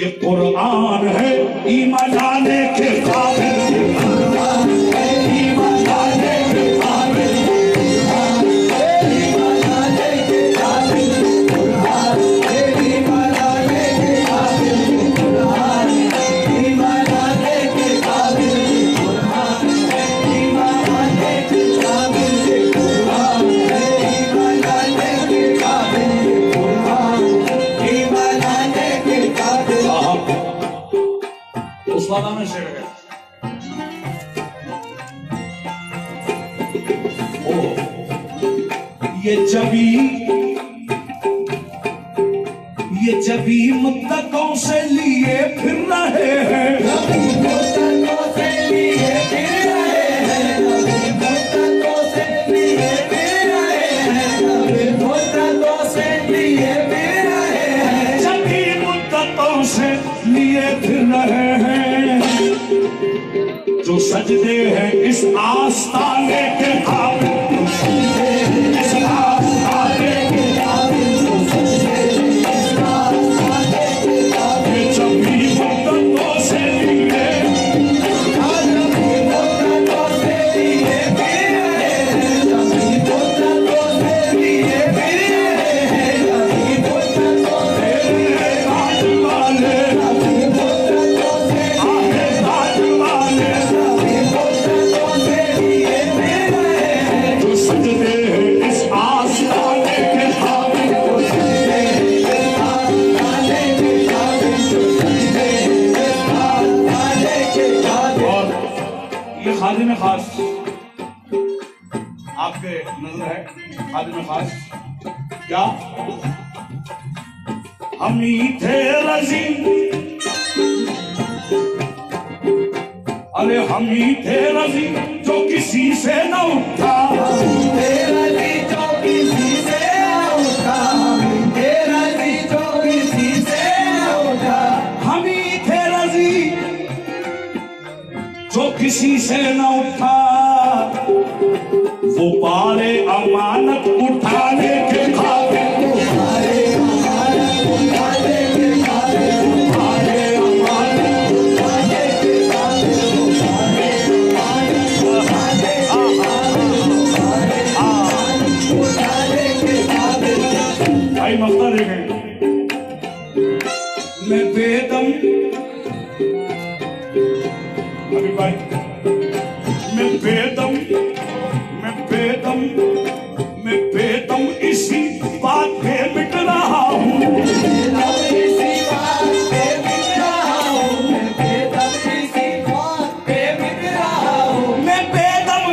ये कुरान है ईमान लाने के काबिल, में शेर है। ओ ये जबी मुद्दतों से लिए फिर रहे हैं, मुद्दतों से लिए फिर रहे हैं, मुद्दतों से लिए फिर रहे हैं, मुद्दतों से लिए फिर रहे हैं, जबी मुद्दतों से लिए फिर रहे हैं। जो सजदे हैं इस आस्ताने के काबिल, इस आस्ताने के काबिल, ये जबी मुद्दतों से लिए, मुद्दतों से लिए फिर रहे हैं, मुद्दतों से लिए फिर रहे हैं, मुद्दतों से राज वाले, मुद्दतों से आगे राज वाले, मुद्दतों से लिए फिर रहे हैं, जो सजदे हैं इस आस्ताने के काबिल, और ये खादिम खास आपके नजर है। खादिम खास क्या हम ही थे रजी, अरे हम ही थे रजी जो किसी से न उठा, तेरा जी जो किसी से उठा, तेरा जी जो किसी से उठा, हम ही थे रजी जो किसी से न उठा। वो पारे अमानत उठाने के काबिल, उठाने के काबिल, पारे अमानत उठाने के काबिल, उठाने के काबिल। भाई मसला देखें, मैं बेदम अभी भाई मैं बेदम इसी बात पे मिट रहा हूँ, इसी बात पे मिट रहा हूँ, मैं बेदम इसी बात पे मिट रहा हूँ, मैं बेदम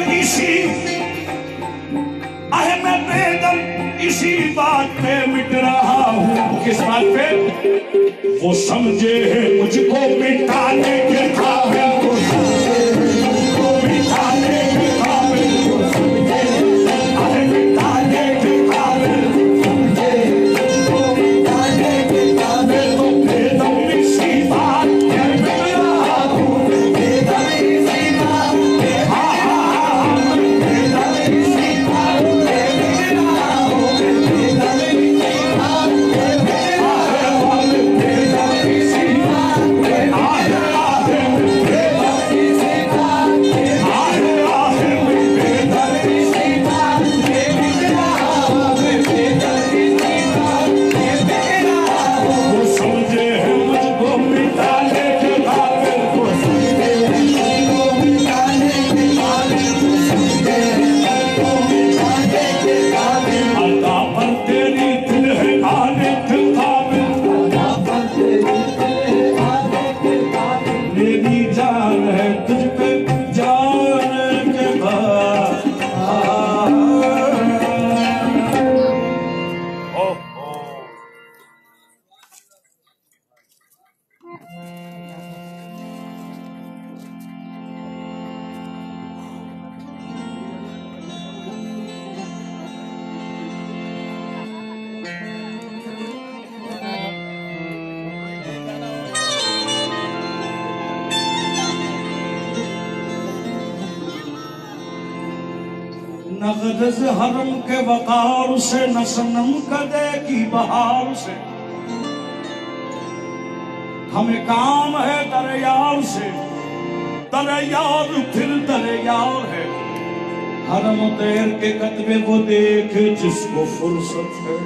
इसी बात पे मिट रहा हूँ। किस बात पे? वो समझे है मुझको मिटाने के काबिल, मुझको मिटाने के काबिल, अरे मिटाने के काबिल, मुझको मिटाने के काबिल, तो बेदम इसी बात पे मिट रहा हूँ। बेदम इसी बात पे बेदम इसी बात पे मिट रहा हूँ, बेदम इसी बात पे मिट रहा हूँ, बेदम इसी बात पे मिट रहा हूँ, बेदम इसी न गरज हरम के वकार से, न सनम कदे की बहार से। हमें काम है दरयार से, दरयार फिर दरयार है। हरम तैर के कतबे को देख जिसको फुर्सत है।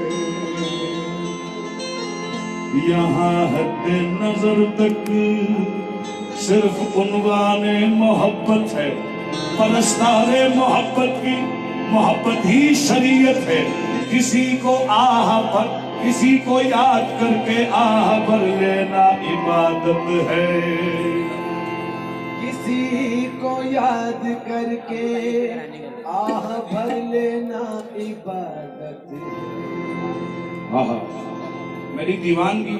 यहाँ हद नजर तक सिर्फ उन्वाने मोहब्बत है। परस्तारे मोहब्बत की मोहब्बत ही शरीयत है। किसी को आह पर, किसी को याद करके आह भर लेना इबादत है। किसी को याद करके आह भर लेना इबादत है। आहा, मेरी दीवानगी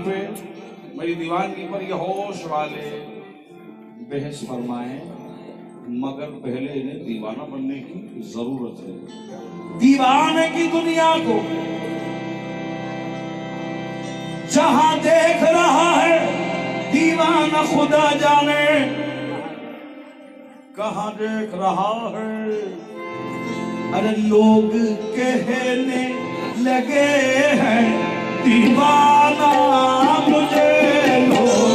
पर ये होश वाले बहस फरमाएं, मगर पहले इन्हें दीवाना बनने की जरूरत है। दीवाने की दुनिया को जहां देख रहा है, दीवाना खुदा जाने कहां देख रहा है। अरे लोग कहने लगे हैं दीवाना मुझे, लोग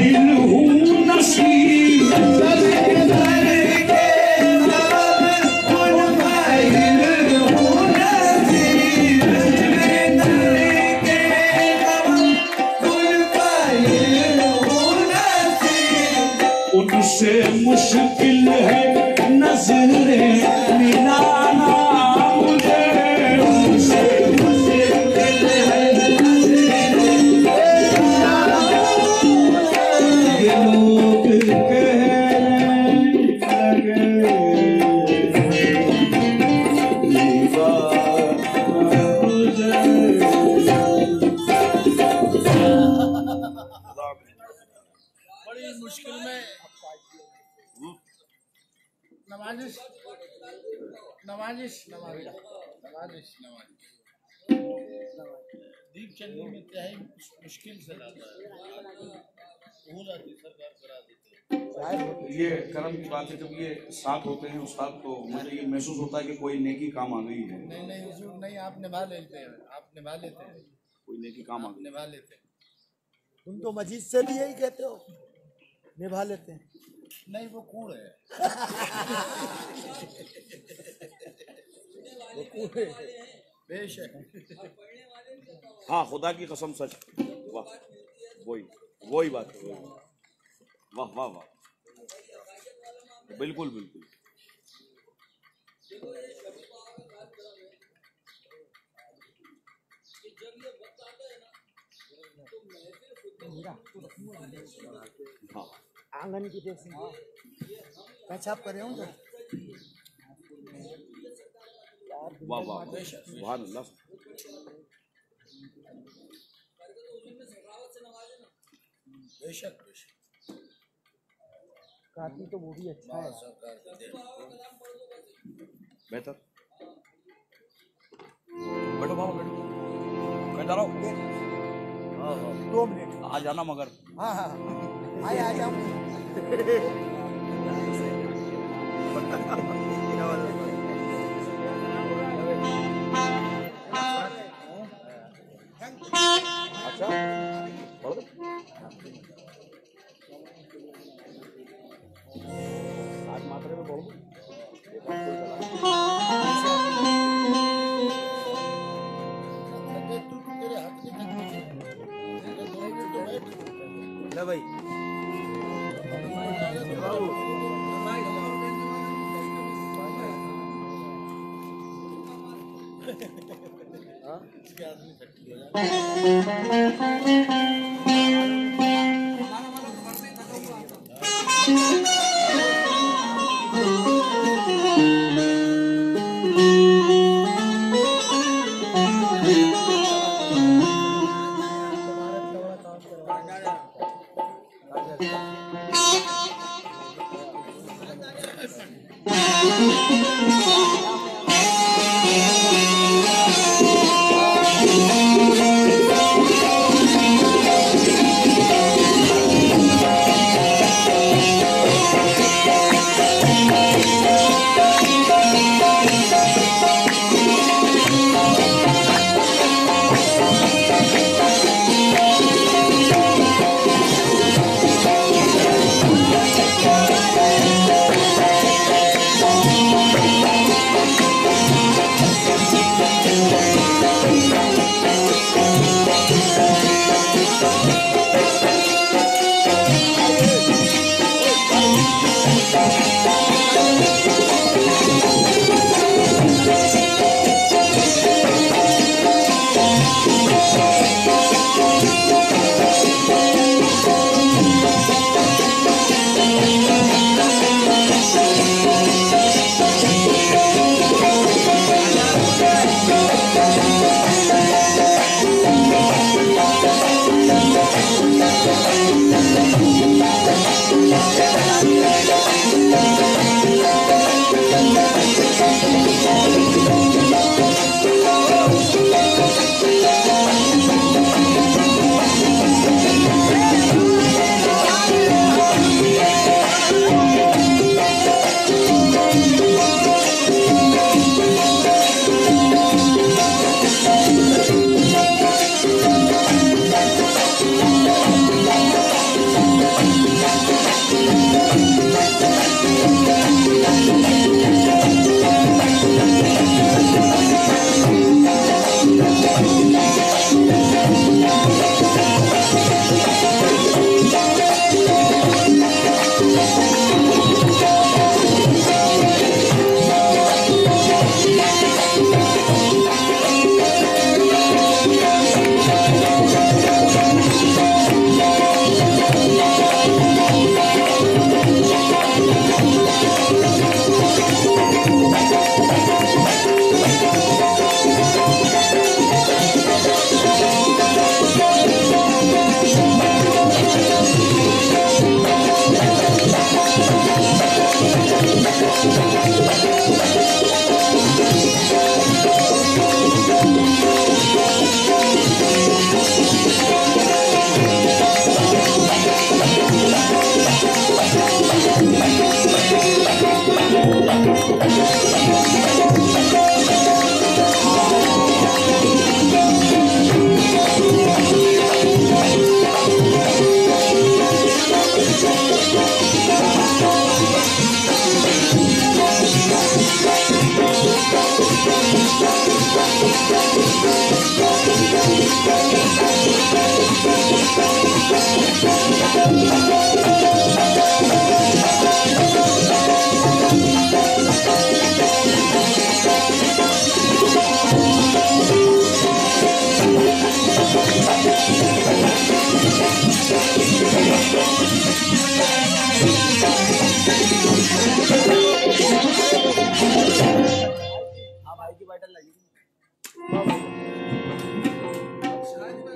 फाइल हूँ नसीब उनसे मुश्किल है नजरें मिलाना मुझे उनसे मुश्किल है नजरें मिलाना ये लोग कहने लगे दीवाना मुझे बड़ी मुश्किल में नवाजिश नवाजिश नवाजिश नवाजिश नवाजिश दीप चंदी में क्या है मुश्किल से लाता है भूल आती सरकार करा देती ये कर्म की बात है। जब ये साथ होते हैं उस्ताद तो मुझे ये महसूस होता है कि कोई नेकी काम आ गई है। नहीं नहीं हुजूर नहीं आप निभा लेते हैं आप निभा लेते हैं कोई नेकी काम आ आप गई। निभा लेते हैं तुम तो मजीद से भी यही कहते हो, निभा लेते हैं। नहीं वो कूड़ है वो कूड़ है बेशक हाँ खुदा की कसम सच। वाह वही बात है। वाह वाह वाह बिल्कुल बिल्कुल। हाँ आंगन की जैसी पेशाब कर रहे हूँ वाह वाह सुभान अल्लाह। बेशक बेशक काफी तो वो भी अच्छा है। सरकार का दे बेहतर बैठो बाबा बैठो कहता रहो 2 मिनट। आ जाना मगर हाँ हाँ आ जाऊँ। अच्छा पढ़ो आज मात्रे में बोल तेरे हाथ में ले भाई इसके आदमी खट्टी हो जाए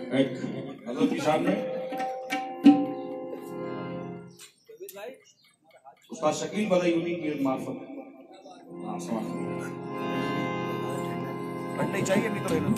एक हजरत की शान में उस्ताद शकील बदायूनी की मार्फत नहीं चाहिए नहीं तो लेना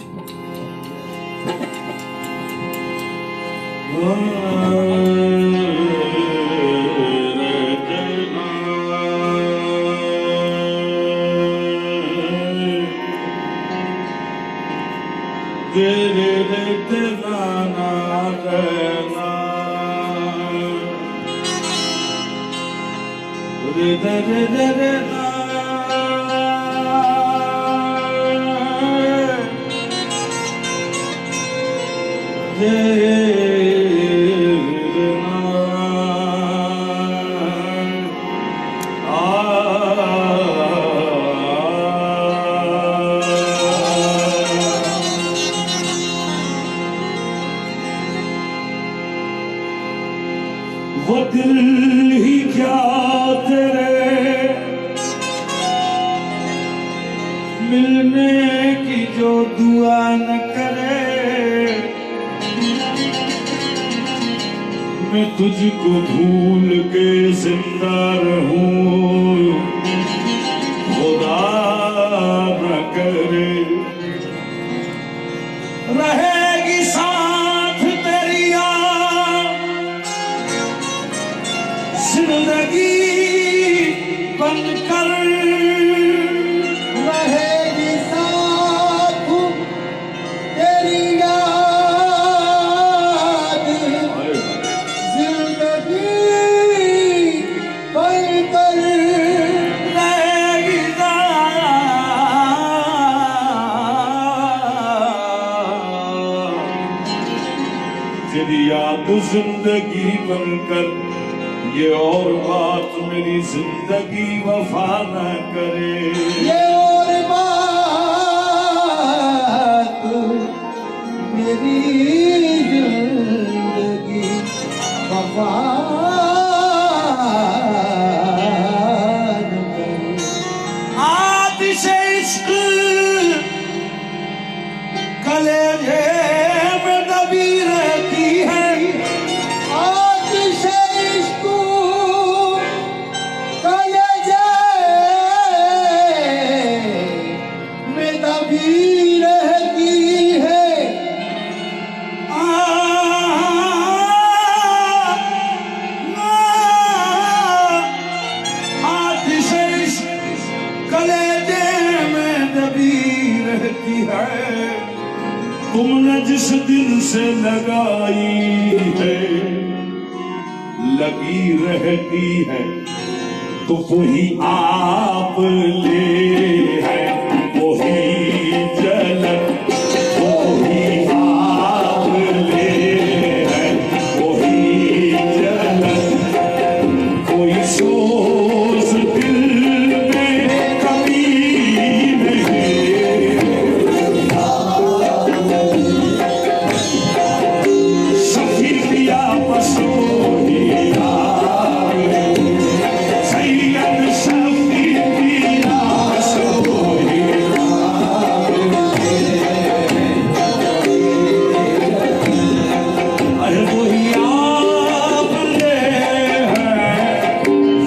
वो दिल ही क्या तेरे मिलने की जो दुआ न करे, मैं तुझको भूल के जिंदा रहूं खुदा न करे। रहेगी साथ तेरी जिंदगी बनकर, रहेगी साथ तेरी याद जिंदगी बनकर, रहेगी तेरी याद जिंदगी बनकर। ये और बात मेरी जिंदगी वफा न करे, ये और बात मेरी जिंदगी वफा न करे। आतिश इश्क कलेजे में दबी रहती है, आतिश इश्क कलेजे में दबी रहती है। आतिश इश्क कलेजे में दबी रहती है। तुमने जिस दिल से लगाई है लगी रहती है, तो वही आप ले है, वही जलन, वही आप ले है, वही जलन। कोई सोच दिल में कभी नहीं, सफी दिया बसोही सैयद सफी दिया बसोही। अरे वही आप ले है,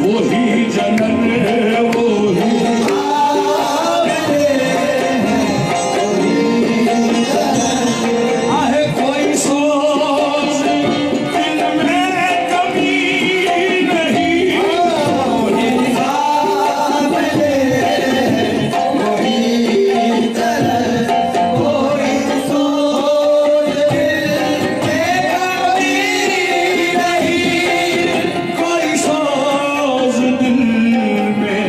वही जनन, वही आहे कोई सोच दिल में कभी नहीं, कोई सोच दिल में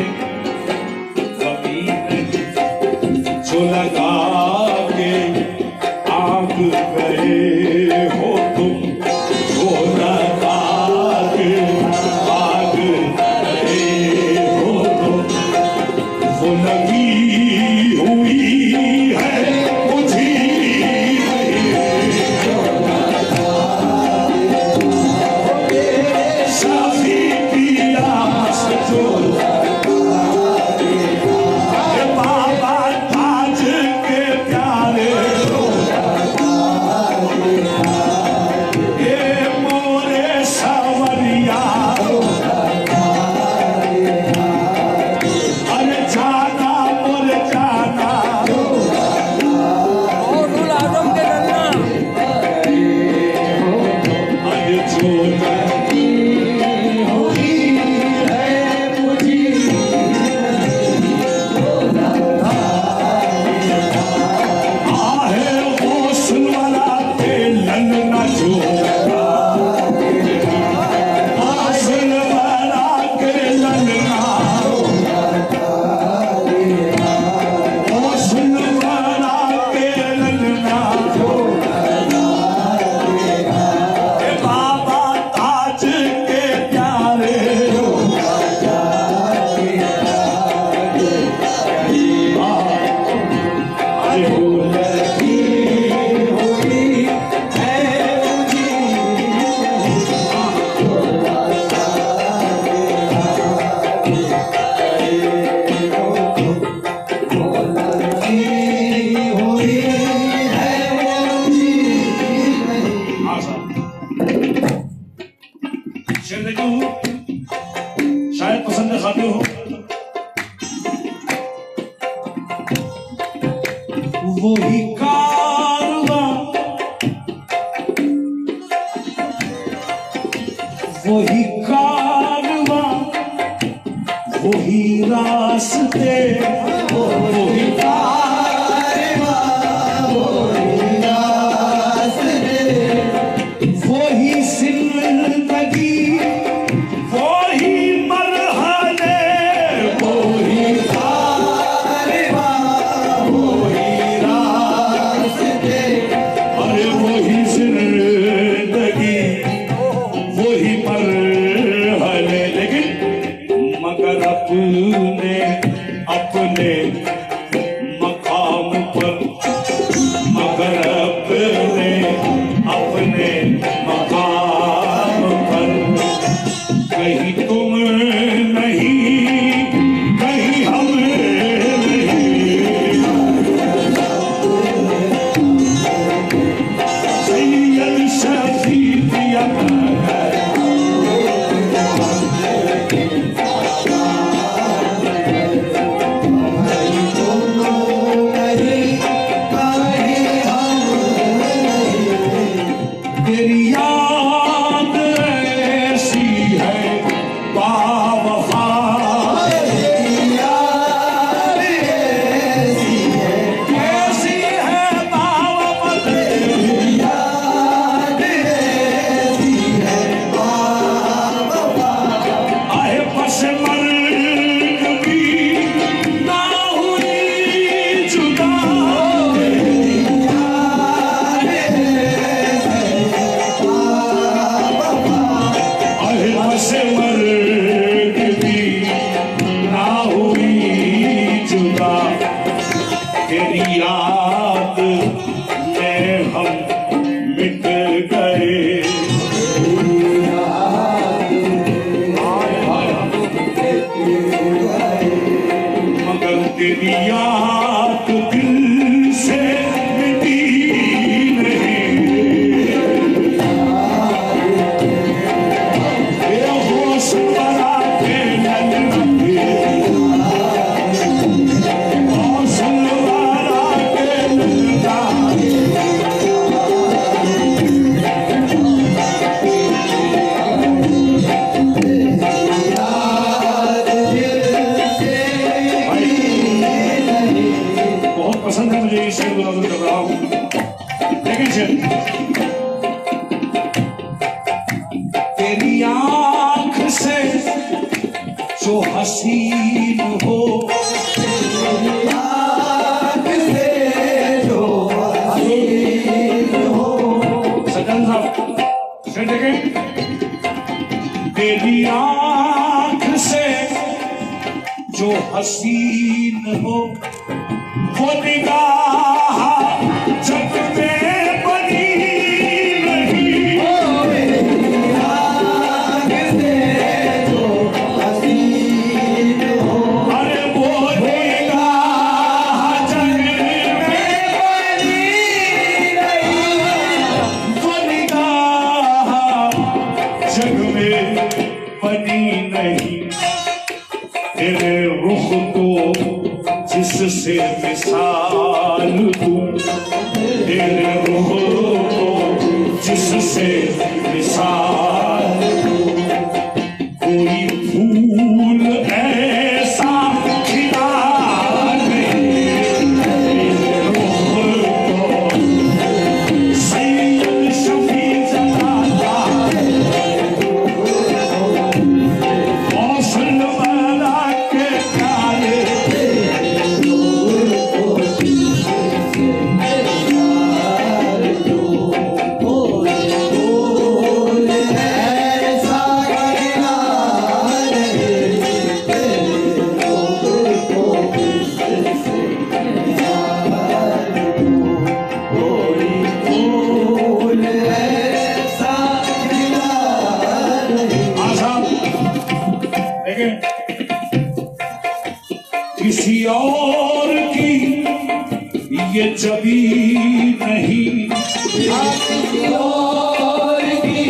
कभी नहीं। जो लगा के आग करे हो तुम, जो लगा के आग करे हो तुम, वो लगी हुई है बुझी नहीं। शाफी पिया जो बाबा ताज के प्यारे, खाते हो। वही कारवां, वही कारवां, वही रास्ते, वही कारवां, वही रास्ते, वही जिंदगी, वही मरहले, वही कारवां, वही रास्ते, अरे वही जिंदगी, वही मरहले। लेकिन मगर अपने अपने मकाम पर, मगर अपने अपने मकाम पर, कहीं तुम नहीं, कहीं हम नहीं। सैयद शफीक तेरी याद ऐसी है बावफा, तेरी याद ऐसी है बावफा, तेरी याद ऐसी है बावफा, आए बस मर्ग भी ना हुई जुदा, तेरी याद से मर्ग भी ना हुई जुदा, तेरी याद में हम मिट गए, मगर तेरी याद दिल से मिटी नहीं। बेहोश बना के ललके, हौसल वाला के ललका, बहुत पसंद है मुझे, इसे गुलाब कर रहा हूँ। लेकिन तेरी आंख से जो हसीन हो, तेरी आंख से जो हसीन हो, सजन साहब इसे देखें, तेरी आंख से जो हसीन हो, वो निगाह जग में बनी नहीं, अरे वो निगाह जग में बनी नहीं, वो निगाह जग में बनी नहीं, तेरे रुख को जिससे मिसाल दूं, तेरे रुख को जिससे मिसाल दूं, कोई फूल ऐसा खिला नहीं, तेरे रुख को सैयद शफीक जनाता, हौसल वाला के प्यारे, किसी और की ये जबी नहीं, किसी और की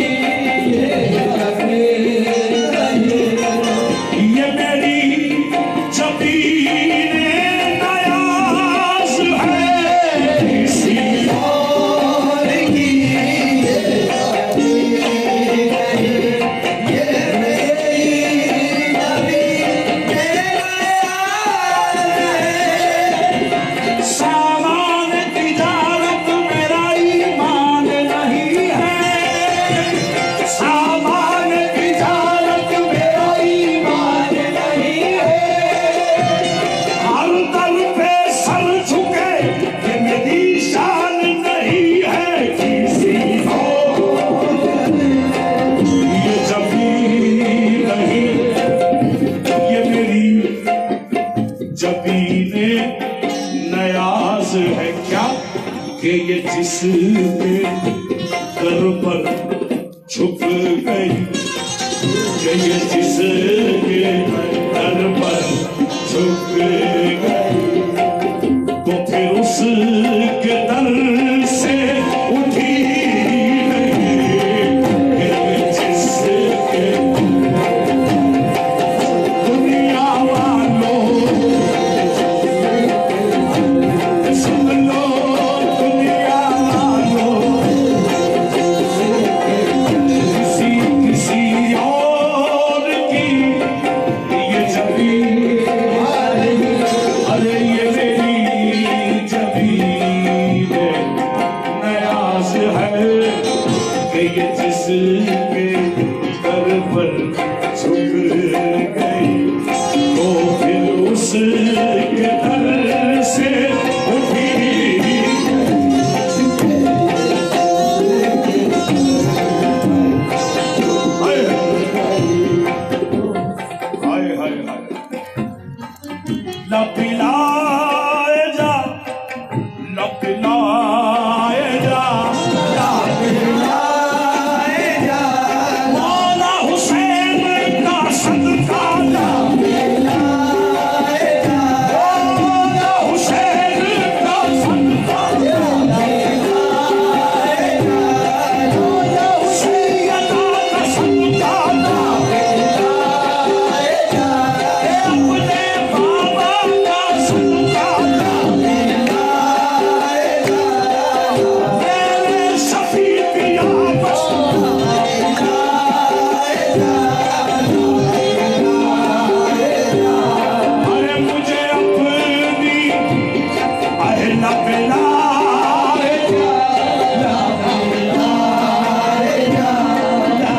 ये जबी नहीं, ये मेरी जिसके दर पर छुप गई, ये जिसके दर पर छुप गई, तो फिर उसके दर से उठी नहीं, ये जिसके दुनिया वालों सुन लो, दुनिया वालों किसी और की ये जमीन, अरे ये मेरी जमीन नयाज है कि ये जिसके दर पर झुक गई, तो फिर उसके दर से उठी। हाय हाय हाय लपिलाए जा, लपिलाए जा, लपिलाए जा, मौला हुसैन का सदका, लपिलाए जा, मौला हुसैन का सदका, लपिलाए जा, मौला हुसैन का सदका, लपिलाए जा, अपने बाबा का सदका, लपिलाए जा, मेरे शफी पिया बस, लपिलाए जा, अरे मुझे अपनी अहला पिलाए जा, लपिलाए जा,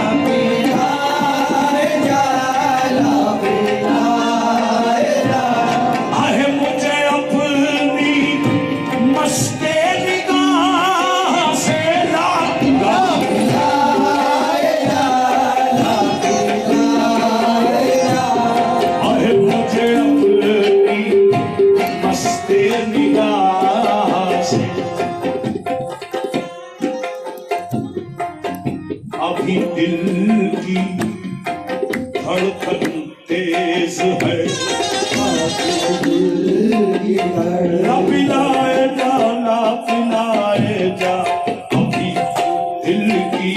लपिलाए जा, लपिलाए जा, आहे मुझे अपनी मस्ते निगाह से लपिलाए जा, लपिलाए जा, आहे मुझे अपनी मस्ते निगाह से, अभी दिल की धड़कन तेज है, लपिलाए जा, लपिलाए जा, अभी दिल की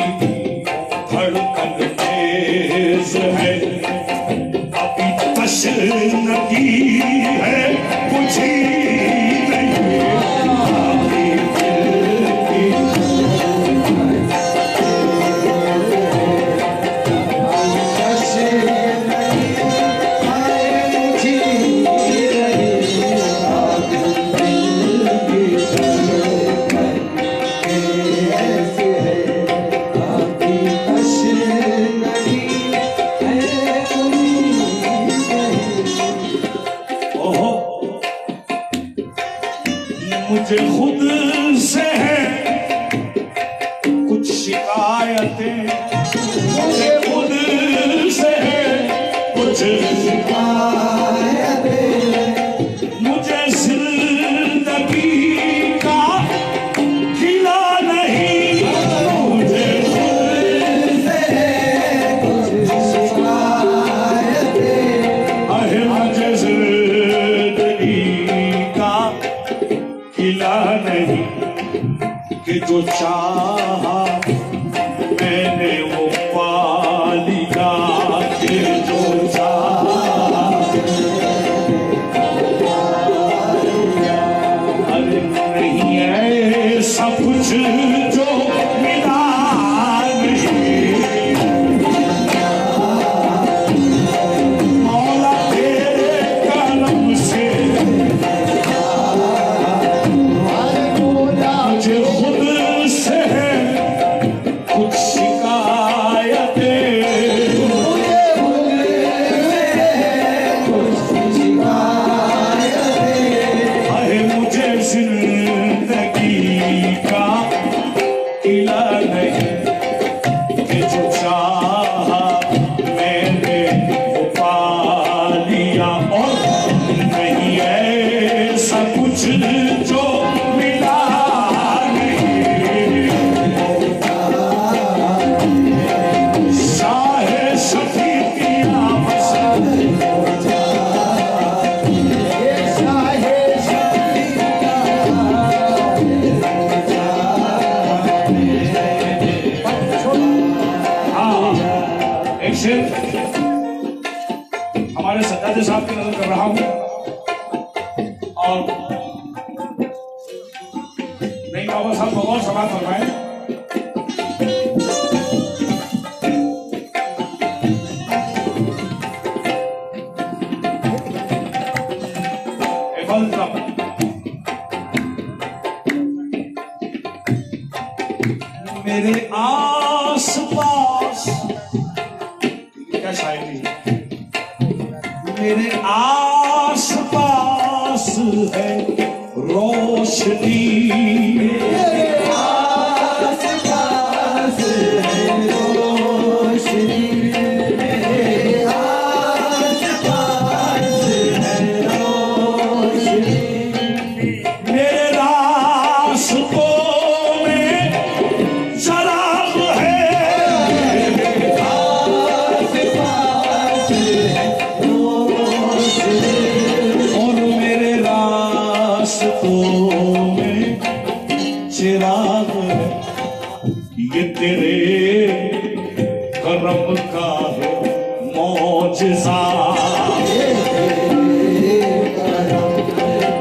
धड़कन तेज है, अभी तशनगी है बुझी नहीं, अभी दिल की ओहो, मुझे खुद से है कुछ शिकायतें, मुझे खुद से है कुछ शिकायतें, मुझे जिंदगी का खिला नहीं, मुझे खुद से है कुछ शिकायतें, अरे मुझे जिंदगी का खिला नहीं, कि जो चाहा मैंने वो पा लिया, कि जो चाहा, अरे नहीं ऐसा कुछ जो मिला नहीं, मौला तेरे कलम से मुझे खुद से है कुछ शिकायतें, अरे मुझे जिंदगी का इला नहीं, कि जो चाहा मैंने वो पा लिया, और नहीं ऐसा कुछ जो मिला नहीं। एक शेर हमारे सज्जादे साहब की नजर कर रहा हूं और नहीं बाबा साहब बहुत सवाल फरमाए। मेरे आस पास क्या शायरी, मेरे आस पास है रोशनी, मेरे आस पास है रोशनी, मेरे आस पास है रोशनी, मेरे रास्तों चिराग है, ये तेरे करम का है मौजज़ा,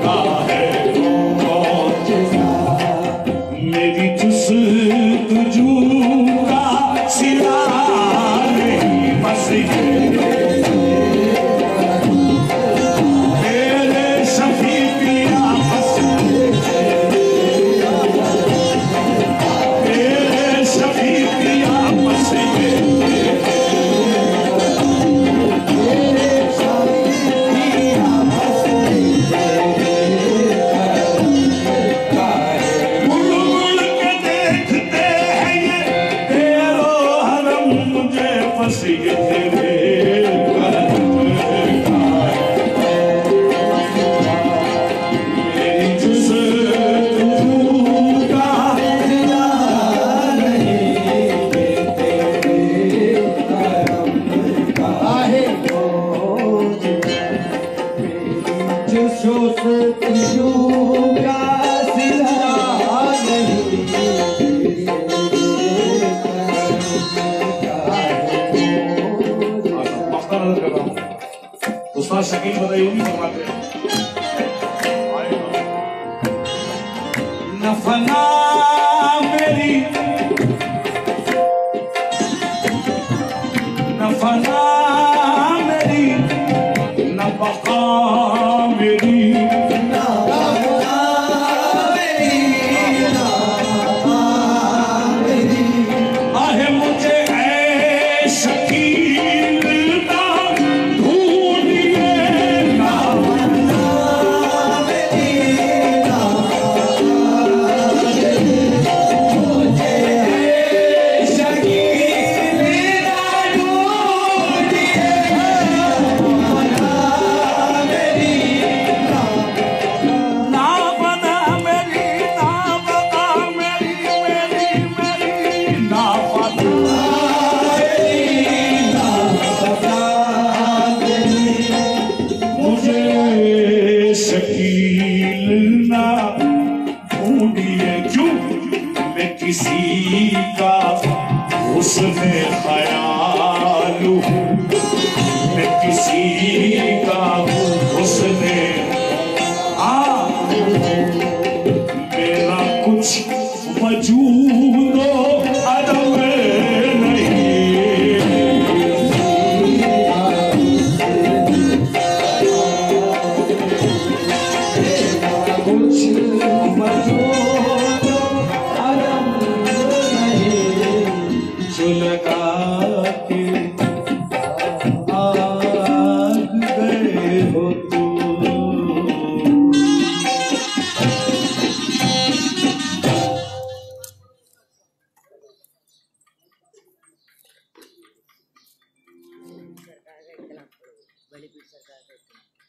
का है मौजज़ा, मेरी जुस्तजू का सिला नहीं बस शकील बताइए फरमाते हैं न फना मेरी न फना मेरी न बका मेरी आहे मुझे किसी का उसमें ख्याल हूँ, मैं किसी का उसमें मेरा कुछ वजूद अदब नहीं, कुछ लगा के आग गए हो तू।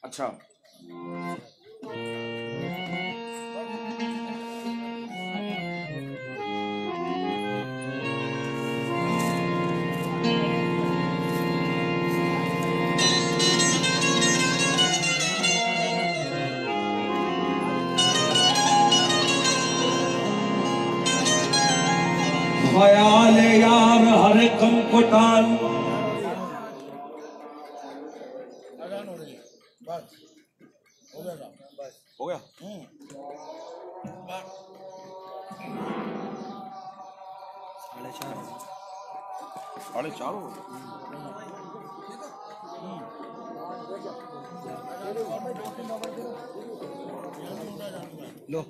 अच्छा ख्याल यार हर कम को डाल, हो गया? साढ़े चार हो गए। लो